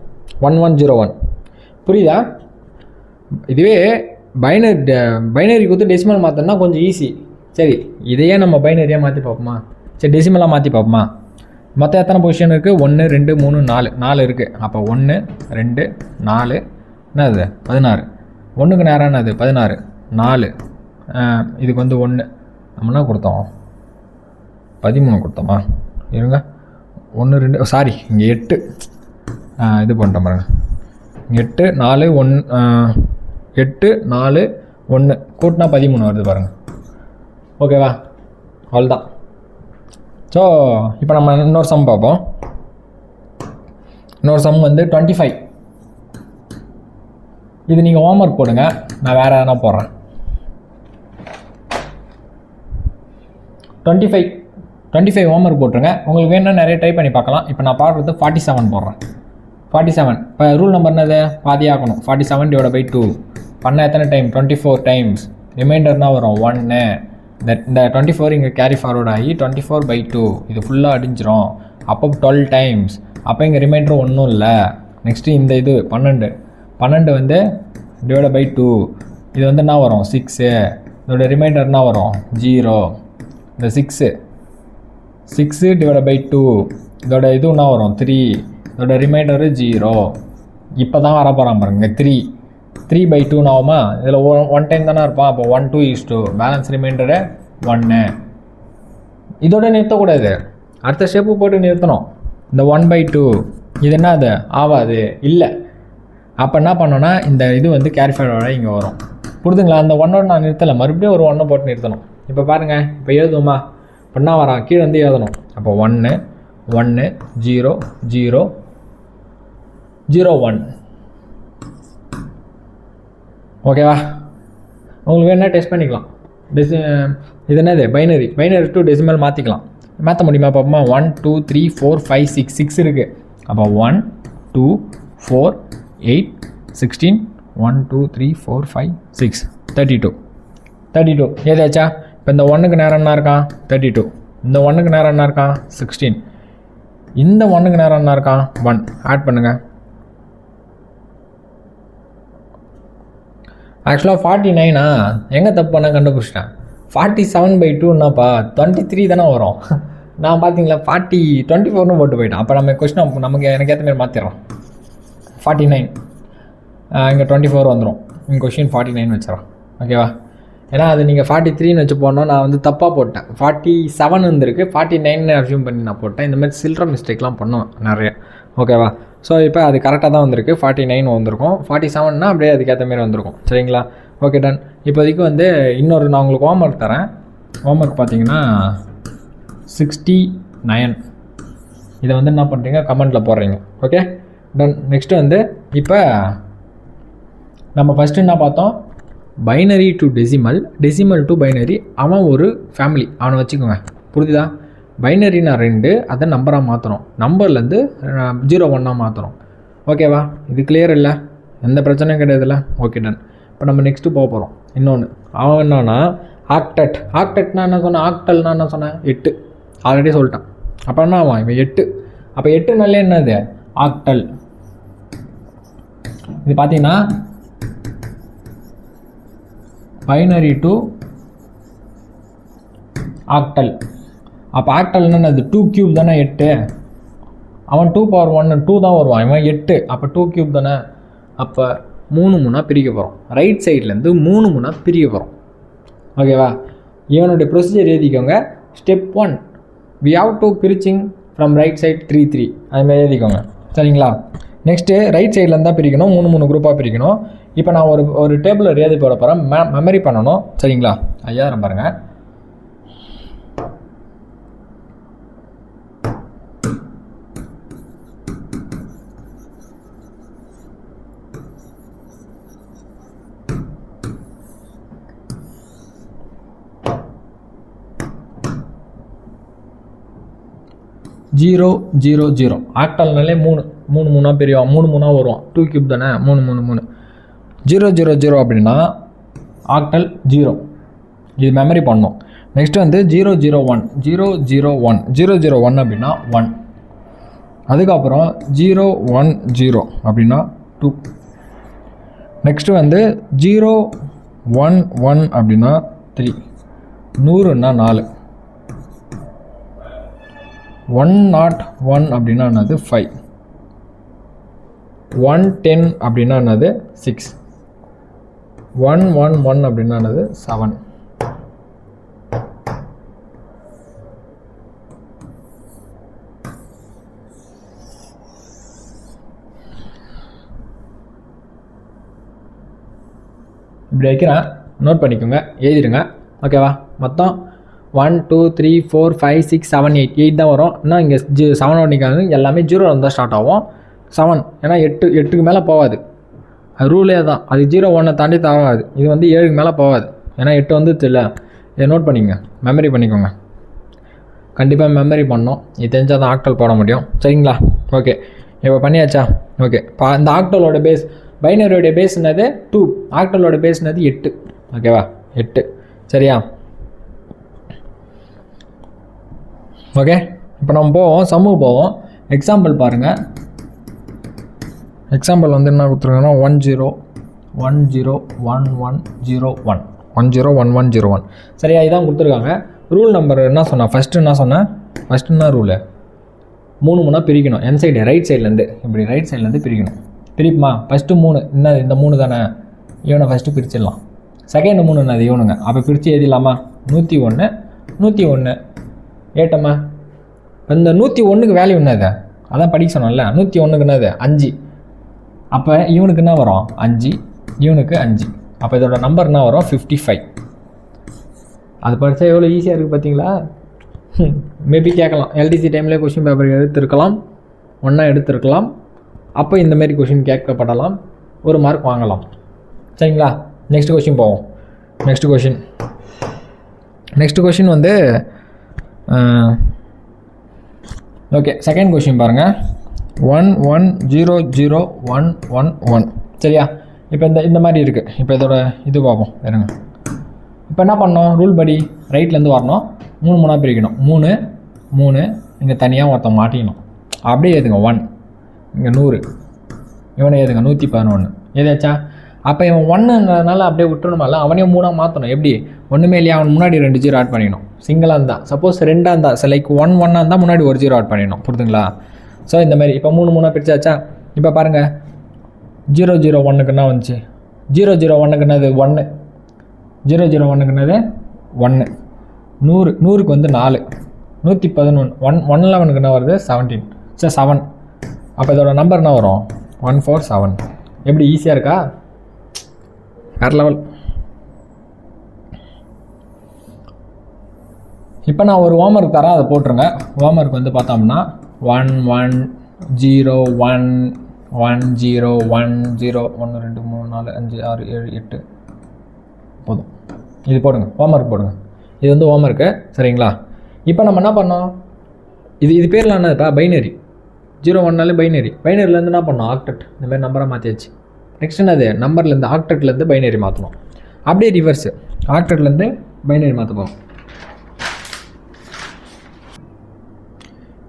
1 1 0 1. புரியுதா? இதுவே பைனரி கொடுத்து டெசிமல் மாற்றணும்னா கொஞ்சம் ஈஸி. சரி, இதையே நம்ம பைனரியாக மாற்றி பார்ப்போமா? சரி, டெசிமலாக மாற்றி பார்ப்போமா? மொத்தம் எத்தனை பொசிஷன் இருக்குது? 1 2 3 4 இருக்குது. அப்போ 1 2 4 என்னது? 16. 1க்கு நேரம் என்னது? 16 4. இதுக்கு வந்து 1 நம்ம என்ன கொடுத்தோம்? 13 கொடுத்தோமா? இருங்க, 1 2 சாரி இங்கே 8 இது பண்ணிட்டோம் பாருங்க. 8 4 1 8 4 1 கூட்டினா 13 வருது பாருங்கள். ஓகேவா? அவ்வளோதான். ஸோ இப்போ நம்ம இன்னொரு சம் பார்ப்போம். இன்னொரு சம் வந்து 25. இது நீங்கள் ஹோம்ஒர்க் போடுங்க, நான் வேறு எதனா போடுறேன். 25 ஹோம்ஒர்க் போட்டுருங்க. உங்களுக்கு வேணும்னா நிறைய ட்ரை பண்ணி பார்க்கலாம். இப்போ நான் பாடுறது 47 போடுறேன். 47 இப்போ ரூல் நம்பர் என்னது? பாதி ஆக்கணும். 47 டிவைட் பை 2 பண்ண எத்தனை டைம்? 24 டைம்ஸ். ரிமைண்டர்னா வரும் 1. இந்த 24 இங்கே கேரி ஃபார்வர்ட் ஆகி 24/2 இது ஃபுல்லாக அடிஞ்சிரும். அப்போ 12 டைம்ஸ். அப்போ இங்கே ரிமைண்டர் ஒன்றும் இல்லை. நெக்ஸ்ட்டு இந்த இது 12 வந்து டிவைட் பை 2 இது வந்து என்ன வரும்? 6. இதோட ரிமைண்டர் என்ன வரும்? 0. இந்த 6 டிவைட் பை 2 இதோட இது என்ன வரும்? 3. இதோட ரிமைண்டரு 0. இப்போ தான் வர போகிறான் பாருங்க. 3/2 ஆகுமா? இதில் 1 டைம் தானே இருப்பான். அப்போ 1 2 is 2 பேலன்ஸ் ரிமைண்டரு 1. இதோட நிறுத்தக்கூடாது, அடுத்த ஸ்டெப்பு போட்டு நிறுத்தணும். இந்த 1/2 இது என்ன? அது ஆகாது இல்லை. அப்போ என்ன பண்ணோன்னா இந்த இது வந்து கேரி ஃபார்வர்டாக இங்கே வரும். புரிதுங்களா? அந்த ஒன்னோட நான் நிறுத்தலை, மறுபடியும் ஒரு ஒன்றை போட்டு நிறுத்தணும். இப்போ பாருங்கள், இப்போ எழுதுவோமா? பண்ணா வரான் கீழே வந்து எழுதணும். அப்போ 1 1 0 0 0 1. ஓகேவா? உங்களுக்கு வேணா டெஸ்ட் பண்ணிக்கலாம். இது என்னது? பைனரி டு டெசிமல் மாற்றிக்கலாம். மாற்ற முடியுமா பார்ப்போமா? 1 2 3 4 5 6 6 இருக்குது. அப்போ 1 2 4 8 16 1 2 3 4 5 6 32 ஏதாச்சா? இப்போ இந்த 1க்கு நேரம் என்ன இருக்கான்? 32. இந்த 1க்கு நேரம் என்ன இருக்கான்? 16. இந்த 1க்கு நேரம் என்ன இருக்கான்? 1. ஆட் பண்ணுங்கள். ஆக்சுவலாக 49 எங்கே தப்பு பண்ண கண்டுபிடிச்சிட்டேன். 47/2 என்னப்பா 23 தானே வரும். நான் பார்த்தீங்களா 24ன்னு போட்டு போயிட்டேன். அப்போ நம்ம கொஸ்டின் நமக்கு எனக்கு ஏற்ற மாதிரி மாற்றிடுறோம். 49 இங்கே 24 வந்துடும். இங்கே கொஸ்டின் 49 வச்சிடறோம். ஓகேவா? ஏன்னா அது நீங்கள் 43ன்னு வச்சு போடணும். நான் வந்து தப்பாக போட்டேன். 47 வந்துருக்கு, 49 அஸ்யூம் பண்ணி நான் போட்டேன். இந்த மாதிரி சில்ட்ர மிஸ்டேக்லாம் பண்ணுவேன் நிறைய. ஓகேவா? ஸோ இப்போ அது கரெக்டாக தான் வந்திருக்கு. 49 வந்திருக்கும். 47னா அப்படியே அதுக்கேற்ற மாதிரி வந்திருக்கும். சரிங்களா? Okay done. இப்போதைக்கு வந்து இன்னொரு நான் உங்களுக்கு ஹோம்ஒர்க் தரேன். ஹோம்ஒர்க் பார்த்தீங்கன்னா 69. இதை வந்து என்ன பண்ணுறீங்க? கமெண்ட்டில் போடுறீங்க. Okay done. நெக்ஸ்ட்டு வந்து இப்போ நம்ம ஃபஸ்ட்டு என்ன பார்த்தோம்? Binary to decimal to binary. அவன் ஒரு ஃபேமிலி, அவனை வச்சுக்கோங்க. புரியுதா? பைனரினா 2, அதை நம்பராக மாற்றணும். நம்பர்லேருந்து 0 1 மாற்றணும். ஓகேவா? இது கிளியர் இல்லை? எந்த பிரச்சனையும் கிடையாதுல்ல? Okay done. இப்போ நம்ம நெக்ஸ்ட்டு போக போகிறோம். இன்னொன்று அவன் என்னன்னா ஆக்டெட்னா என்ன சொன்னேன்? ஆக்டல்னா என்ன சொன்னேன்? 8 ஆல்ரெடி சொல்லிட்டான். அப்போ என்ன ஆவான் இவன்? 8. அப்போ 8 என்னது? ஆக்டல். இது பார்த்தீங்கன்னா பைனரி டு ஆக்டல். அப்போ ஆக்டல்னா அது 2 கியூப் தானே 8. அவன் 2 power 1 2 தான் வருவான். இவன் 8. அப்போ 2 கியூப் தானே. அப்போ 3 3 பிரிக்க போகிறோம். ரைட் சைட்லேருந்து 3 3 பிரிக்க போகிறோம். ஓகேவா? இவனுடைய ப்ரொசீஜர் எழுதிக்கோங்க. ஸ்டெப் 1 வி ஹாவ் டு பிரிச்சிங் ஃப்ரம் ரைட் சைட் 3 3. அதுமாதிரி எழுதிக்கோங்க. சரிங்களா? நெக்ஸ்ட்டு ரைட் சைட்லேருந்து தான் பிரிக்கணும். 3 3 குரூப்பாக பிரிக்கணும். இப்போ நான் ஒரு டேபிளில் எழுதி போட போகிறேன். மெமரி பண்ணணும். சரிங்களா? ஐயா பாருங்கள். ஜீரோ 0 0. ஆக்டல்னாலே 3 3 பிரிவான். 3 3 வருவான். 2 கியூப் தானே. 3 3 3 0 0 0 அப்படின்னா ஆக்டல் 0. இது மெமரி பண்ணோம். நெக்ஸ்ட் வந்து 0 0 1 0 0 1 0 0 1 அப்படின்னா 1. அதுக்கப்புறம் 0 1 0 அப்படின்னா 2. நெக்ஸ்ட்டு வந்து 0 1 1 அப்படின்னா 3. 100ன்னா 4. 101 அப்படின்னா என்னது? 5. 110 அப்படின்னா என்னது? 6. 111 அப்படின்னா என்னது? 7. இப்படி வைக்கிறேன். நோட் பண்ணிக்கோங்க, எழுதிடுங்க. ஓகேவா? மொத்தம் 1 2 3 4 5 6 7 8 8 தான் வரும். இன்னும் இங்கே 7 பண்ணிக்காங்க. எல்லாமே 0 தான் ஸ்டார்ட் ஆகும். 7 ஏன்னா 8க்கு மேலே போகாது. அது ரூலே தான். அது 0 1 தாண்டி தராது. இது வந்து 7க்கு மேலே போகாது. ஏன்னா 8 வந்து இல்லை. இதை நோட் பண்ணிக்கோங்க, மெமரி பண்ணிக்கோங்க. கண்டிப்பாக மெமரி பண்ணணும். இது தெரிஞ்சால் தான் ஆக்டல் போட முடியும். சரிங்களா? ஓகே, இப்போ பண்ணியாச்சா? ஓகே, இந்த ஆக்டலோட பேஸ், பைனரியோடைய பேஸ் என்னது? 2. ஆக்டலோட பேஸ் என்னது? 8. ஓகேவா? 8. சரியா? ஓகே, இப்போ நம்ம போவோம், சம்முக்கு போவோம். எக்ஸாம்பிள் பாருங்கள். எக்ஸாம்பிள் வந்து என்ன கொடுத்துருக்காங்கன்னா 1 0 1 0 1 1 0 1 1 0 1 1 0 1. சரியா? இதான் கொடுத்துருக்காங்க. ரூல் நம்பர் என்ன சொன்னேன்? ஃபஸ்ட்டு என்ன சொன்னேன்? ஃபஸ்ட்டு என்ன ரூலு? 3 3 பிரிக்கணும். என் சைடு ரைட் சைட்லேருந்து, இப்படி ரைட் சைட்லேருந்து பிரிக்கணும். பிரிப்புமா? ஃபஸ்ட்டு 3 என்ன? இந்த 3 தானே. இவனை ஃபஸ்ட்டு பிரிச்சிடலாம். செகண்ட் 3 என்னது? இவனுங்க. அப்போ பிரித்து எழுதிடலாமா? 101 101 ஏட்டம்மா. இந்த 101க்கு வேல்யூ என்னது? அதான் படிக்க சொன்னோம்ல. 101க்கு என்னது? 5. அப்போ இவனுக்கு என்ன வரும்? 5. இவனுக்கு 5. அப்போ இதோட நம்பர் என்ன வரும் 55. அது படித்தா எவ்வளோ ஈஸியாக இருக்குது பார்த்தீங்களா? மேபி கேட்கலாம், எல்டிசி டைம்லேயே கொஷின் பேப்பர் எடுத்திருக்கலாம், ஒன்றா எடுத்திருக்கலாம். அப்போ இந்தமாரி கொஷின் கேட்கப்படலாம், ஒரு மார்க் வாங்கலாம். சரிங்களா? நெக்ஸ்ட் கொஷின் போவோம். நெக்ஸ்ட் கொஷின் வந்து ஓகே, செகண்ட் கொஷின் பாருங்கள். 11001111. சரியா? இப்போ இந்த மாதிரி இருக்குது. இப்போ இதோட இது பார்ப்போம். இருங்க. இப்போ என்ன பண்ணோம்? ரூல் படி ரைட்லேருந்து வரணும், 3 3 பிரிக்கணும். 3 3 இங்கே தனியாக ஒருத்தன் மாட்டிக்கணும். அப்படியே ஏதுங்க 1, இங்கே 100, இவனை ஏதுங்க 111. ஏதாச்சா? அப்போ இவன் 1ன்றதுனால அப்படியே விட்டுணுமால, அவனையும் 3 மாற்றணும். எப்படி? ஒன்றுமே இல்லையா, அவன் முன்னாடி 2 0 ஆட் பண்ணிடணும். சிங்கிளாக இருந்தால், சப்போஸ் 2ஆக இருந்தால், லைக் 1 1ஆக இருந்தால் முன்னாடி 1 0 ஆட் பண்ணிடணும். புரிதுங்களா? ஸோ இந்த மாதிரி இப்போ 3 3 பிரிச்சாச்சா? இப்போ பாருங்கள், 0 0 1க்கு என்ன வந்துச்சு? 0 0 1க்கு என்னது? 1. 0 0 1க்கு என்னது? 1. 100 100க்கு வந்து 4. 111. 111க்கு என்ன வருது? 17. சரி 7. அப்போ இதோட நம்பர் என்ன வரும்? 147. எப்படி? ஈஸியாக இருக்கா? வேறு லெவல். இப்போ நான் ஒரு ஹோம்ஒர்க் தரேன், அதை போட்டுருங்க. ஹோம்ஒர்க் வந்து பார்த்தோம்னா 1 1 0 1 1 0 1 0 1 2 3 4 5 6 7 8 போதும். இது போடுங்க, ஹோம்ஒர்க் போடுங்க. இது வந்து ஹோம்ஒர்க்கு. சரிங்களா? இப்போ நம்ம என்ன பண்ணோம்? இது பேரில் என்னதுப்பா? பைனரி. 0 1 பைனரிலேருந்து என்ன பண்ணோம்? ஆக்டெட். இந்த மாதிரி நம்பரை மாற்றியாச்சு. நெக்ஸ்ட் என்னது? நம்பர்லேருந்து ஆக்டெட்லேருந்து பைனரி மாற்றணும். அப்படியே ரிவர்ஸு, ஆக்டெட்லேருந்து பைனரி மாற்ற போகிறோம்.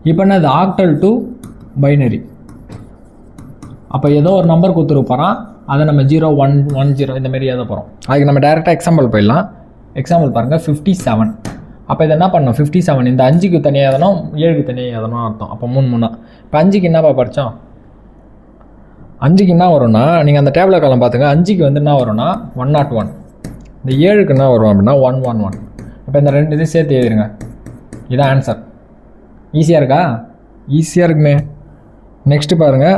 இப்போ என்னது? Octal to binary. அப்போ ஏதோ ஒரு நம்பர் கொடுத்துருப்பாரான், அதை நம்ம 0 1 1 0 இந்தமாரி எழுத போகிறோம். அதுக்கு நம்ம டேரெக்டாக எக்ஸாம்பிள் போயிடலாம். எக்ஸாம்பிள் பாருங்கள், 57. அப்போ இதை என்ன பண்ணோம்? 57 இந்த 5க்கு தனியாக எழுதணும், 7க்கு தனியாக எழுதணும் அர்த்தம். அப்போ 3 3. இப்போ 5க்கு என்னப்பா படித்தோம்? 5க்கு என்ன வரும்னா, நீங்கள் அந்த டேபிள் காலம் பார்த்துங்க. 5க்கு வந்து என்ன வரும்னா 101. இந்த 7க்கு என்ன வரும் அப்படின்னா 111. இப்போ இந்த 2 இது சேர்த்து எழுதிருங்க. இதான் ஆன்சர். ஈஸியாக இருக்கா? ஈஸியாக இருக்குமே. நெக்ஸ்ட்டு பாருங்கள்.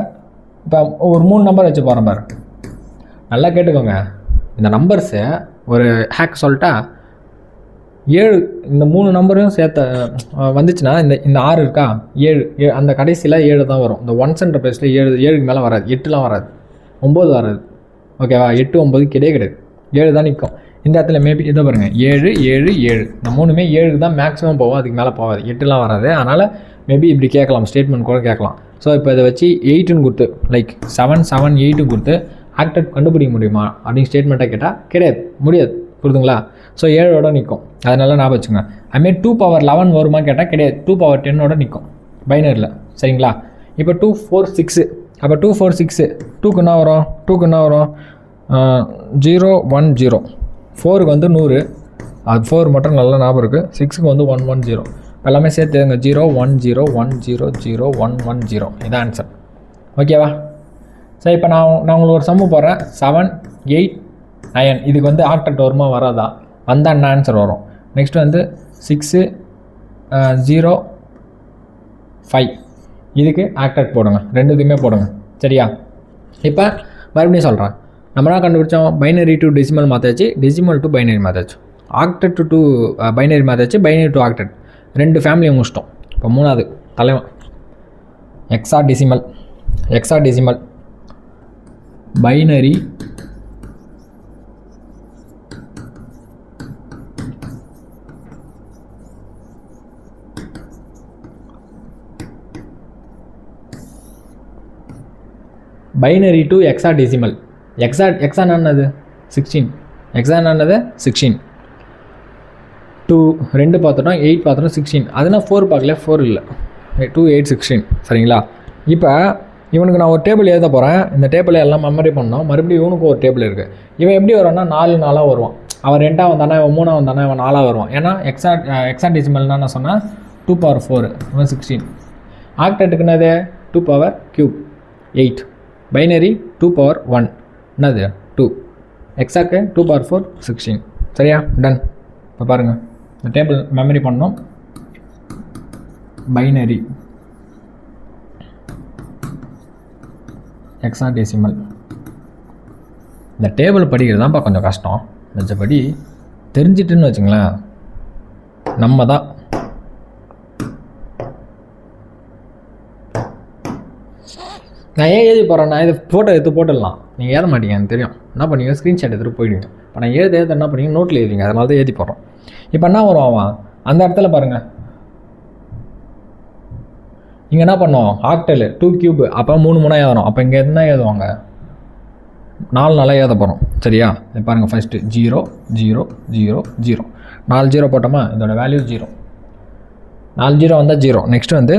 இப்போ ஒரு 3 நம்பர் வச்சு போகிறேன் பாரு. நல்லா கேட்டுக்கோங்க. இந்த நம்பர்ஸு ஒரு ஹேக் சொல்லிட்டா, 7 இந்த 3 நம்பரும் சேர்த்த வந்துச்சுன்னா, இந்த 6 இருக்கா, 7 அந்த கடைசியில் 7 தான் வரும். இந்த 1 பிளேஸில் 7க்கு மேலே வராது, 8லாம் வராது, 9 வராது. ஓகேவா? 8 9 கிடையாது, 7 தான் நிற்கும். இந்த இடத்துல மேபி இதை பாருங்கள், 7 7 7 இந்த 3மே 7 தான் மேக்ஸிமம் போகும், அதுக்கு மேலே போகாது, 8லாம் வராது. அதனால் மேபி இப்படி கேட்கலாம், ஸ்டேட்மெண்ட் கூட கேட்கலாம். ஸோ இப்போ இதை வச்சு 8ன்னு கொடுத்து, லைக் 7 7 8 கொடுத்து ஆக்டட் கண்டுபிடிக்க முடியுமா அப்படின்னு ஸ்டேட்மெண்ட்டாக கேட்டால் கிடையாது, முடியாது. புரிதுங்களா? ஸோ 7ஓட நிற்கும். அதனால ஞாபகம் வச்சுங்க. அதுமாரி 2 power 11 வருமா கேட்டால் கிடையாது, 2 power 10ஓட நிற்கும் பைனரியில். சரிங்களா? இப்போ 2 4 6. அப்போ 2 4 6 2க்கு என்ன வரும்? 0 1 0. 4க்கு வந்து 100, அது 4 மட்டும் நல்லா ஞாபகம் இருக்குது. 6க்கு வந்து 110. எல்லாமே சேர்த்து 0 1 0 1 0 0 1 1 0. இதான் ஆன்சர். ஓகேவா? சரி, இப்போ நான் உங்களுக்கு ஒரு சம்மு போடுறேன். 7 8 9. இதுக்கு வந்து ஆக்டட் வருமா வராதா? வந்தால் என்ன ஆன்சர் வரும்? நெக்ஸ்ட் வந்து 6 0 5. இதுக்கு ஆக்டட் போடுங்க, ரெண்டுத்துக்குமே போடுங்க. சரியா? இப்போ மறுபடியும் சொல்கிறேன். நம்ம என்ன கண்டுபிடிச்சோம்? பைனரி டு டெசிமல் மாற்றாச்சு, டெசிமல் டு பைனரி மாற்றாச்சு, ஆக்டட் டு பைனரி மாற்றாச்சு, பைனரி டு ஆக்டட். 2 ஃபேமிலியை முடிச்சிட்டோம். இப்போ 3வது தலைவன் hexadecimal binary binary to hexadecimal. எக்ஸான் என்னது? 16. எக்ஸான் என்னது? 16. 2 2 பார்த்துட்டோம், 8 பார்த்துட்டோம், 16. அதுனா 4 பார்க்கல, 4 இல்லை, 2 8 16. சரிங்களா? இப்போ இவனுக்கு நான் ஒரு டேபிள் எழுத போகிறேன். இந்த டேபிளை எல்லாம் மெமரி பண்ணோம். மறுபடியும் இவனுக்கு ஒரு டேபிள் இருக்குது. இவன் எப்படி வருவான்னா 4 4 வருவான். அவன் 2ஆக வந்தானே, இவன் 3ஆக வந்தானே, இவன் 4ஆக வருவான். ஏன்னா எக்ஸாடெசிமல்னா நான் சொன்னேன் 2 power 4, இவன் 16. ஆக்டட்டுக்கு என்னது? 2 power cube 8. பைனரி 2 power 1 என்னது? 2. எக்ஸாக்கு 2 power 4 16. சரியா? டன். இப்போ பாருங்கள், இந்த டேபிள் மெமரி பண்ணோம். பைனரி எக்ஸாடெசிமல் இந்த டேபிள் படிக்கிறது தான்ப்பா கொஞ்சம் கஷ்டம். மிச்சபடி தெரிஞ்சிட்டுன்னு வச்சுங்களேன் நம்ம தான். நான் ஏன் எழுதி போகிறேன், நான் இது ஃபோட்டோ எடுத்து போட்டுடலாம், நீங்கள் ஏற மாட்டீங்க எனக்கு தெரியும். என்ன பண்ணீங்க, ஸ்க்ரீன்ஷாட் எடுத்துகிட்டு போயிடுவீங்க. இப்போ நான் எழுத என்ன பண்ணீங்க, நோட்டில் எழுதிங்க, அதனால தான் எழுதி போடுறோம். இப்போ என்ன வரும் அவன் அந்த இடத்துல பாருங்கள், இங்கே என்ன பண்ணோம், ஆக்டல் 2 கியூப், அப்போ 3 3 ஏறணும். அப்போ இங்கே என்ன எழுதுவாங்க, 4 4 எழுத போகிறோம். சரியா, இது பாருங்கள், ஃபஸ்ட்டு 0 0 0 0, 4 0 போட்டோமா, இதோட வேல்யூ 0, 4 0 வந்தால் 0. நெக்ஸ்ட்டு வந்து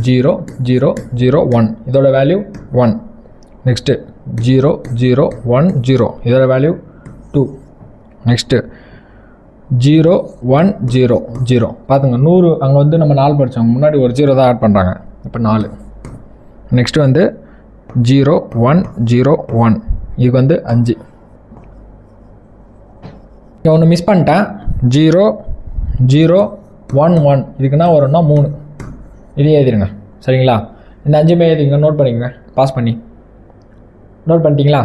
0 0 0 1, இதோட வேல்யூ 1. நெக்ஸ்ட்டு 0 0 1 0, இதோட வேல்யூ 2. நெக்ஸ்ட்டு 0 1 0 0, பார்த்துங்க 100 அங்கே வந்து நம்ம 4 படித்தோம், முன்னாடி ஒரு 0 தான் ஆட் பண்ணுறாங்க, இப்போ 4. நெக்ஸ்ட்டு வந்து 0 1 0 1, இதுக்கு வந்து 5. இங்கே ஒன்று மிஸ் பண்ணிட்டேன், 0 0 1 1, இதுக்கு என்ன வரும்னா 3, இதே எழுதிருங்க. சரிங்களா, இந்த 5 எழுதிங்க, நோட் பண்ணிக்கங்க, பாஸ் பண்ணி நோட் பண்ணிட்டீங்களா.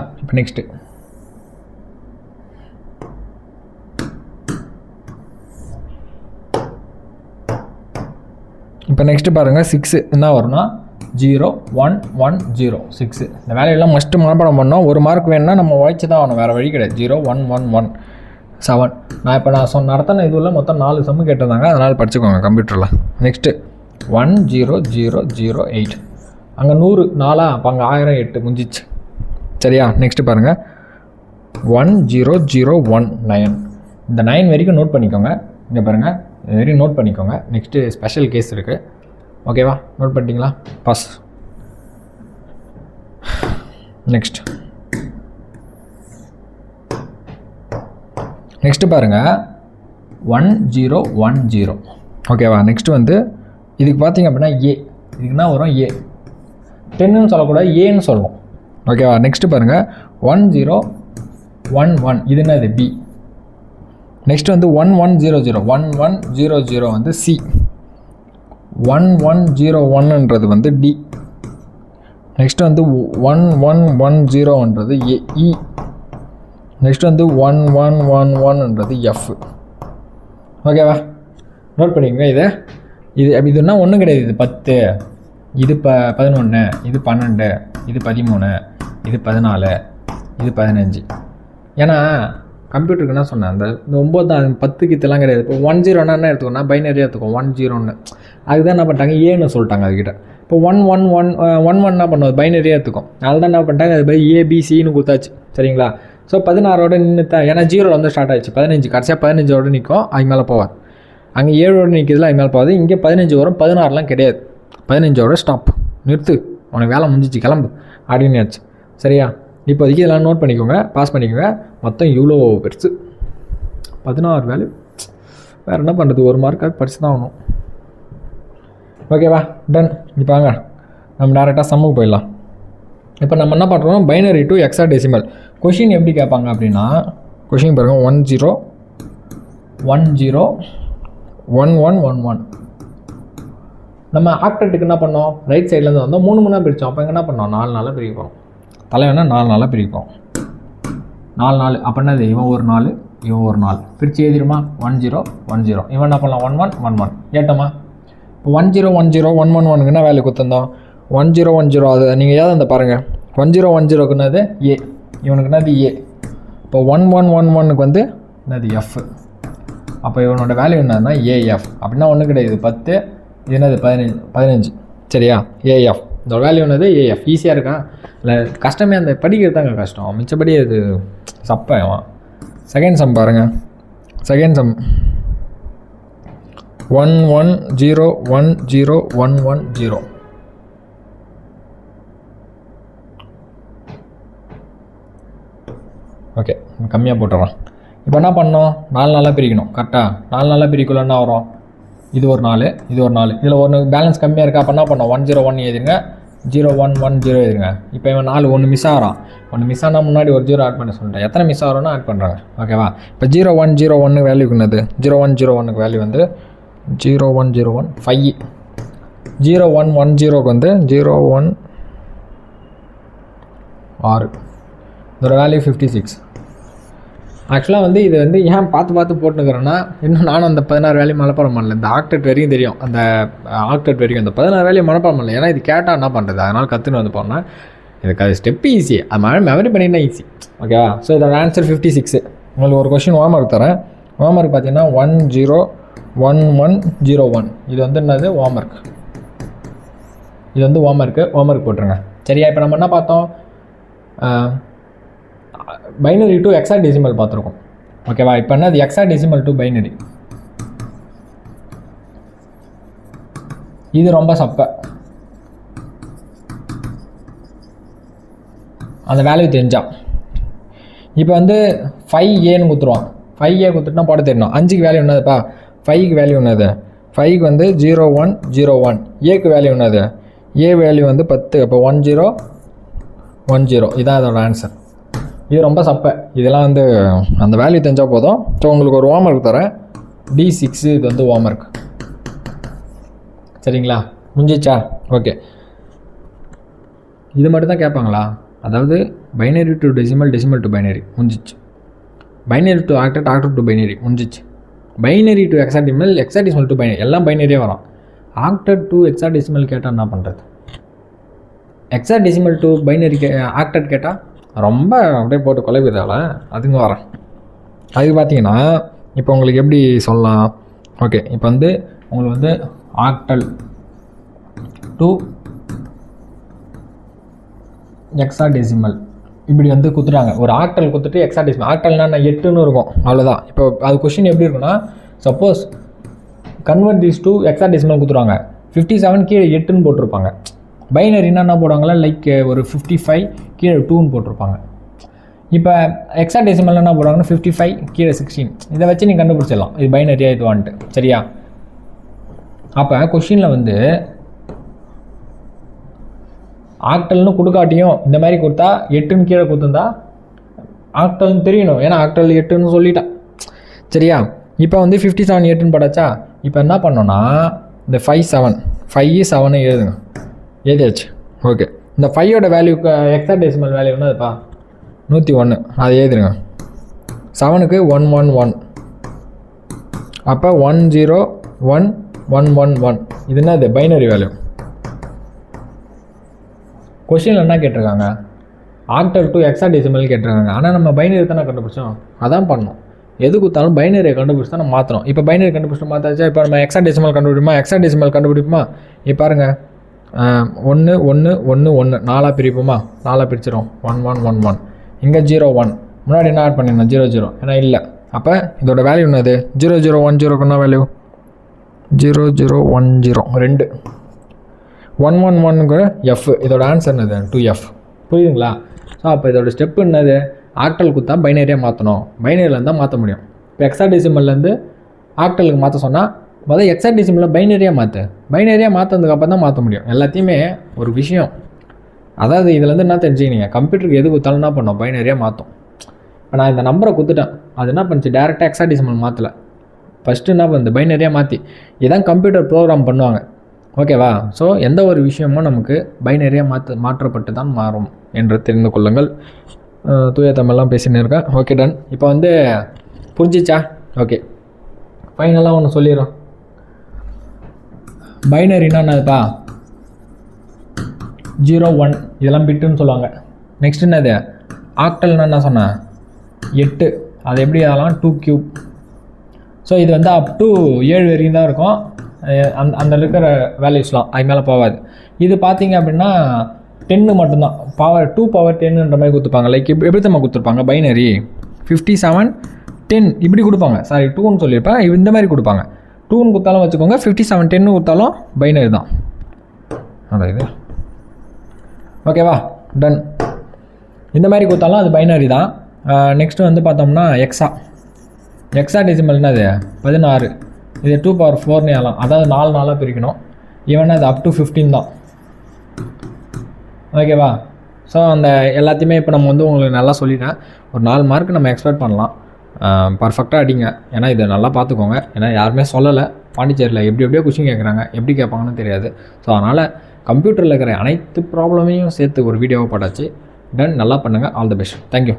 இப்போ நெக்ஸ்ட்டு பாருங்கள், 6 என்ன வரும்னா 0 1 1 0 6. இந்த வேலையெல்லாம் மஸ்ட்டு மனப்பாடம் பண்ணோம். 1 மார்க் வேணும்னா நம்ம உழைச்சி தான் ஆகணும், வேறு வழி கிடையாது. 0 1 1 1 7. நான் நடத்தின இதுவில் மொத்தம் 4 சம்மு கேட்டிருந்தாங்க, அதனால் படிச்சுக்கோங்க கம்ப்யூட்டரில். நெக்ஸ்ட்டு 1 0 0 0 8, அங்கே 100 4, அப்போ அங்கே 1000 8 முடிஞ்சிச்சு. சரியா, நெக்ஸ்ட்டு பாருங்கள் 1 0 0 1 9, இந்த 9 வரைக்கும் நோட் பண்ணிக்கோங்க. இங்கே பாருங்கள், இது வரைக்கும் நோட் பண்ணிக்கோங்க. நெக்ஸ்ட்டு ஸ்பெஷல் கேஸ் இருக்குது, ஓகேவா, நோட் பண்ணிட்டீங்களா, பாஸ். நெக்ஸ்ட்டு பாருங்கள் 1 0 1 0, ஓகேவா. நெக்ஸ்ட்டு வந்து இதுக்கு பார்த்தீங்க அப்படின்னா ஏ, இதுக்கு என்ன வரும், ஏ 10ன்னு சொல்லக்கூடாது, ஏன்னு சொல்லணும், ஓகேவா. நெக்ஸ்ட்டு பாருங்கள் 1 0 1 1, இது என்ன, இது பி. நெக்ஸ்ட்டு வந்து 1 1 0 0 1 1 0 0 வந்து சி. 1 1 0 1ன்றது வந்து டி. நெக்ஸ்ட்டு வந்து 1 1 1 0ன்றது ஏ இ. நெக்ஸ்ட் வந்து 1 1 1 1ன்றது எஃப், ஓகேவா. நோட் பண்ணிக்கங்க. இதுன்னா ஒன்றும் கிடையாது, இது 10, இது 11, இது 12, இது 13, இது 14, இது 15. ஏன்னா கம்ப்யூட்டருக்கு என்ன சொன்னேன், இந்த 9 தான், 10க்கு இதெல்லாம் கிடையாது. இப்போ 1 0ன்னா என்ன எடுத்துக்கோன்னா பைனரியாக எடுத்துக்கோ, 1 0ன்னு. அதுதான் என்ன பண்ணிட்டாங்க, ஏன்னு சொல்லிட்டாங்க அதுக்கிட்ட. இப்போ 1 1 1 1 1 என்ன பண்ணுவோம், பைனரியாக எடுத்துக்கும். அதில் தான் என்ன பண்ணிட்டாங்க, அது போய் ஏபிசின்னு கொடுத்தாச்சு. சரிங்களா. ஸோ 16ஓட நின்றுத்தான், ஏன்னா 0 வந்து ஸ்டார்ட் ஆகிடுச்சு. 15 கடைசியாக 15ஓட நிற்கும், அது மேலே போவாது. அங்கே 7ஓட நிற்கிறதுல அது மேலே போகாது. இங்கே 15 வரும், 16லாம் கிடையாது. 15ஓட ஸ்டாப், நிறுத்து, உனக்கு வேலை முடிஞ்சிச்சு, கிளம்பு அப்படின்னு ஆச்சு. சரியா, இப்போதைக்கு இதெல்லாம் நோட் பண்ணிக்கோங்க, பாஸ் பண்ணிக்கோங்க. மொத்தம் இவ்வளோ பெருசு 16 வேல்யூ. வேறு என்ன பண்ணுறது, 1 மார்க்காக படிச்சு தான் ஆகணும். ஓகேவா, டன். இப்போ வாங்க நம்ம டேரெக்டாக சம்முக்கு போயிடலாம். இப்போ நம்ம என்ன பண்ணுறோம், பைனரி டு ஹெக்ஸாடெசிமல். கொஷின் எப்படி கேட்பாங்க அப்படின்னா, கொஷின் பாருங்கள் 1 0 1 0 1 1 1 1. நம்ம ஆக்டெட்டுக்கு என்ன பண்ணோம், ரைட் சைட்லேருந்து வந்தோம், 3 3 பிரித்தோம். அப்போ இங்கே என்ன பண்ணோம், 4 4 பிரிப்போம். தலைவனா 4 4 பிரிப்போம், 4 4. அப்படின்னா இது இவன் ஒரு 4, இவன் ஒரு 4 பிரித்து எழுதிடுமா, 1 0 1 0. இவன் என்ன பண்ணலாம், 1 1 1 1 ஏட்டமா. இப்போ 1 0 1 0 1 1 1க்கு என்ன வேல்யூ கொடுத்துருந்தோம், 1 0 1 0. அது நீங்கள் ஏதாவது அந்த பாருங்கள், 1 0 1 0க்கு என்னது ஏ, இவனுக்கு என்னது ஏ. இப்போ 1 1 1 1க்கு வந்து என்னது எஃப். அப்போ இவனோட வேல்யூ என்னதுன்னா ஏஎஃப். அப்படின்னா ஒன்றும் கிடையாது, 10, இது என்னது 15. சரியா, ஏஎஃப் இதோட வேல்யூ என்னது ஏஎஃப். ஈஸியாக இருக்கா, இல்லை கஷ்டமே அந்த படிக்கிறது தாங்க கஷ்டம், மிச்சப்படி அது சப்பைவான். செகண்ட் சம் பாருங்கள், செகண்ட் சம் 1 1 0 1 0 1 1 0. ஓகே, கம்மியாக போட்டுறோம். இப்போ என்ன பண்ணோம், 4 4 பிரிக்கணும். கரெக்டாக 4 4 பிரிக்கல என்ன வரும், இது ஒரு 4, இது ஒரு 4. இதில் ஒன்று பேலன்ஸ் கம்மியாக இருக்கா, அப்போ என்ன பண்ணோம், 1 0 1 எழுதுங்க, 0 1 1 0 எழுதுங்க. இப்போ இவன் 4 1 மிஸ் ஆகிறான். 1 மிஸ் ஆனால் முன்னாடி ஒரு 0 ஆட் பண்ண சொல்லிட்டேன். எத்தனை மிஸ் ஆகிறோன்னா ஆட் பண்ணுறாங்க, ஓகேவா. இப்போ 0 1 0 1 வேல்யூக்கு என்னது, 0 1 0 1க்கு வேல்யூ வந்து 0 1 0 1 5. 0 1 1 0க்கு வந்து 0 1 6. இதோட வேல்யூ 56. ஆக்சுவலாக வந்து இது வந்து ஏன் பார்த்து போட்டுக்கிறேன்னா, இன்னும் நானும் அந்த 16 வேல்யூ மனப்பாடம் பண்ணல. இந்த ஆக்டெட் வரைக்கும் தெரியும், அந்த ஆக்டெட் வரைக்கும் இந்த 16 வேல்யூ மனப்பாடம் பண்ணல. ஏன்னா இது கேட்டால் என்ன பண்ணுறது, அதனால் கற்றுன்னு வந்து போனேன். இதுக்கு அது ஸ்டெப்பு ஈஸி, அது மாதிரி மெமரி பண்ணினா ஈஸி. ஓகேவா? ஸோ இதோட ஆன்சர் 56. உங்களுக்கு ஒரு கொஷின் ஹோம்ஒர்க் தரேன். ஹோம்ஒர்க் பார்த்தீங்கன்னா 101101. இது வந்து என்னது ஹோம்ஒர்க், இது வந்து ஹோம்ஒர்க் போட்டுருங்க. சரியா? இப்போ நம்ம என்ன பார்த்தோம், பைனரி டு ஹெக்ஸாடெசிமல் பார்த்துருக்கோம். ஓகேவா? இப்போ என்ன, அது ஹெக்ஸாடெசிமல் டு பைனரி. இது ரொம்ப சப்பை, அந்த வேல்யூ தெரிஞ்சா. இப்போ வந்து 5Aன்னு கொடுத்துருவான். 5A கொடுத்துட்டுனா போட தெரியணும். 5க்கு வேல்யூ என்னதுப்பா, 5க்கு வேல்யூ என்னது, 5க்கு வந்து 0101. ஏக்கு வேல்யூ என்னது, ஏ வேல்யூ வந்து 10. அப்போ 1010. இதான் அதோட ஆன்சர். இது ரொம்ப சப்பை, இதெல்லாம் வந்து அந்த வேல்யூ தெரிஞ்சால் போதும். ஸோ உங்களுக்கு ஒரு ஹோம்ஒர்க் தரேன், D6. இது வந்து ஹோம்ஒர்க். சரிங்களா? முடிஞ்சிச்சா? ஓகே. இது மட்டும் தான் கேட்பாங்களா? அதாவது binary to decimal, decimal to binary முடிஞ்சிச்சு. Binary to octet, octet to binary முடிஞ்சிச்சு. Binary to hexadecimal, hexadecimal to binary எல்லாம் பைனரியே வரும். ஆக்டெட் டு ஹெக்ஸாடெசிமல் கேட்டால் என்ன பண்ணுறது, ஹெக்ஸாடெசிமல் டு பைனரி ஆக்டெட் கேட்டால் ரொம்ப அப்படியே போட்டு குழப்பிதால. அதுங்க வரேன். அதுக்கு பார்த்தீங்கன்னா இப்போ உங்களுக்கு எப்படி சொல்லலாம். ஓகே, இப்போ வந்து உங்களுக்கு வந்து ஆக்டல் டு ஹெக்ஸாடெசிமல் இப்படி வந்து கொடுத்துட்டாங்க. ஒரு ஆக்டல் கொடுத்துட்டு ஹெக்ஸாடெசிமல், ஆக்டல்னா 8ன்னு இருக்கும், அவ்வளோதான். இப்போ அது கொஷின் எப்படி இருக்குன்னா, suppose convert this to hexadecimal கொடுத்துருவாங்க, 57 கீழே 8ன்னு போட்டிருப்பாங்க. பைனரினா என்ன போடுவாங்களா, லைக் ஒரு 55 கீழே 2ன்னு போட்டிருப்பாங்க. இப்போ ஹெக்ஸாடெசிமல் என்ன போடுவாங்கன்னா 55 கீழே 16. இதை வச்சு நீங்கள் கண்டுபிடிச்சிடலாம் இது பைனரியாக இது வந்துட்டு. சரியா? அப்போ கொஷினில் வந்து ஆக்டல்னு கொடுக்காட்டியும் இந்த மாதிரி கொடுத்தா 8ன்னு கீழே கொடுத்துருந்தா ஆக்டல்னு தெரியணும், ஏன்னா ஆக்டல் 8ன்னு சொல்லிட்டான். சரியா? இப்போ வந்து 57 8ன்னு படாச்சா. இப்போ என்ன பண்ணோன்னா இந்த 5 7 எழுதுங்க, எழுதியாச்சு. ஓகே, இந்த 5ஓட வேல்யூக்கு ஹெக்ஸாடெசிமல் வேல்யூ என்னதுப்பா, 101. அதை எழுதுருங்க. 7க்கு 111. அப்போ 101111. இது என்னது பைனரி வேல்யூ. கொஷினில் என்ன கேட்டிருக்காங்க, ஆக்டல் டு ஹெக்ஸாடெசிமல் கேட்டிருக்காங்க. ஆனால் நம்ம பைனரி தானே கண்டுபிடிச்சோம், அதான் பண்ணோம். எது கொடுத்தாலும் பைனரியை கண்டுபிடிச்சி தான் நம்ம மாற்றணும். இப்போ பைனரி கண்டுபிடிச்சி மாற்றாச்சா. இப்போ நம்ம ஹெக்ஸாடெசிமல் கண்டுபிடிப்போமா. இப்போ பாருங்கள், 1 1 1 1 4 பிரிப்போமா, 4 பிரிச்சிடும். 1 1 1 1. இங்கே 0 1 முன்னாடி என்ன ஆட் பண்ணிடணும், 0 0. ஏன்னா இல்லை. அப்போ இதோட வேல்யூ என்னது, 0 0 1 0க்கு என்ன வேல்யூ, 0 0 1 0 2. 1 1 1க்கு F. இதோட ஆன்சர் என்னது, 2F. புரியுதுங்களா? ஸோ அப்போ இதோட ஸ்டெப்பு என்னது, ஆக்டல் கொடுத்தா பைனரியாக மாற்றணும், பைனரியில் இருந்தால் மாற்ற முடியும். இப்போ ஹெக்ஸாடெசிமல்லேருந்து ஆக்டலுக்கு மாற்ற சொன்னால் முதல்ல ஹெக்ஸாடெசிமலில் பைனரியாக மாற்று, பைனரியாக மாற்றதுக்கு அப்புறம் தான் மாற்ற முடியும். எல்லாத்தையுமே ஒரு விஷயம், அதாவது இதுலேருந்து என்ன தெரிஞ்சுக்கிங்க, கம்ப்யூட்டருக்கு எது கொடுத்தாலும் என்ன பண்ணோம், பைனரியாக மாற்றும். இப்போ நான் இந்த நம்பரை கொடுத்துட்டேன், அது என்ன பண்ணுச்சு, டேரெக்டாக ஹெக்ஸாடெசிமல் மாற்றலை, ஃபஸ்ட்டு என்ன பண்ணுது, பைனரியாக மாற்றி. இதான் கம்ப்யூட்டர் ப்ரோக்ராம் பண்ணுவாங்க. ஓகேவா? ஸோ எந்த ஒரு விஷயமும் நமக்கு பைனரியாக மாற்றப்பட்டு தான் மாறும் என்று தெரிந்து கொள்ளுங்கள். தூய தமிழ்லாம் பேசின்னு இருக்கேன். Okay, done. இப்போ வந்து புரிஞ்சிச்சா? ஓகே, ஃபைனலாக ஒன்று சொல்லிடுறோம். பைனரினா என்னதுப்பா, 0 1 இதெல்லாம் பிட்டுன்னு சொல்லுவாங்க. நெக்ஸ்ட் என்னது, ஆக்டல்னா என்ன சொன்னேன், 8. அது எப்படி ஆகலாம், 2 கியூப். ஸோ இது வந்து அப் டு 7 வரைக்கும் தான் இருக்கும். அந்த இருக்கிற வேல்யூஸ்லாம் அது மேலே போகாது. இது பார்த்தீங்க அப்படின்னா 10 மட்டும்தான், பவர் 2 பவர் 10ன்ற மாதிரி கொடுத்துருப்பாங்க. லைக் எப்படி தான் கொடுத்துருப்பாங்க, பைனரி 57 10 இப்படி கொடுப்பாங்க. சாரி, 2ன்னு சொல்லியிருப்பேன், இந்த மாதிரி கொடுப்பாங்க. 2ன்னு கொடுத்தாலும் வச்சுக்கோங்க, 57 10ன்னு கொடுத்தாலும் பைனரி தான். அதான் இது. ஓகேவா? டன். இந்த மாதிரி கொடுத்தாலும் அது பைனரி தான். நெக்ஸ்ட்டு வந்து பார்த்தோம்னா ஹெக்ஸாடெசிமல் என்னது, 16. இது 2 பவர் 4ன்னு ஆகலாம், அதாவது 4 4 பிரிக்கணும். ஈவன் அது அப் டு 15 தான். ஓகேவா? ஸோ அந்த எல்லாத்தையுமே இப்போ நம்ம வந்து உங்களுக்கு நல்லா சொல்லிட்டேன். ஒரு 4 மார்க் நம்ம எக்ஸ்பெக்ட் பண்ணலாம். பர்ஃபெக்டாக அடிங்க, ஏன்னா இதை நல்லா பார்த்துக்கோங்க. ஏன்னா யாருமே சொல்லலை, பாண்டிச்சேரியில் எப்படியோ கொஷின் கேட்குறாங்க, எப்படி கேட்பாங்கன்னு தெரியாது. ஸோ அதனால் கம்ப்யூட்டரில் இருக்கிற அனைத்து ப்ராப்ளமையும் சேர்த்து ஒரு வீடியோவை போட்டாச்சு. டன். நல்லா பண்ணுங்கள். All the best. தேங்க்யூ.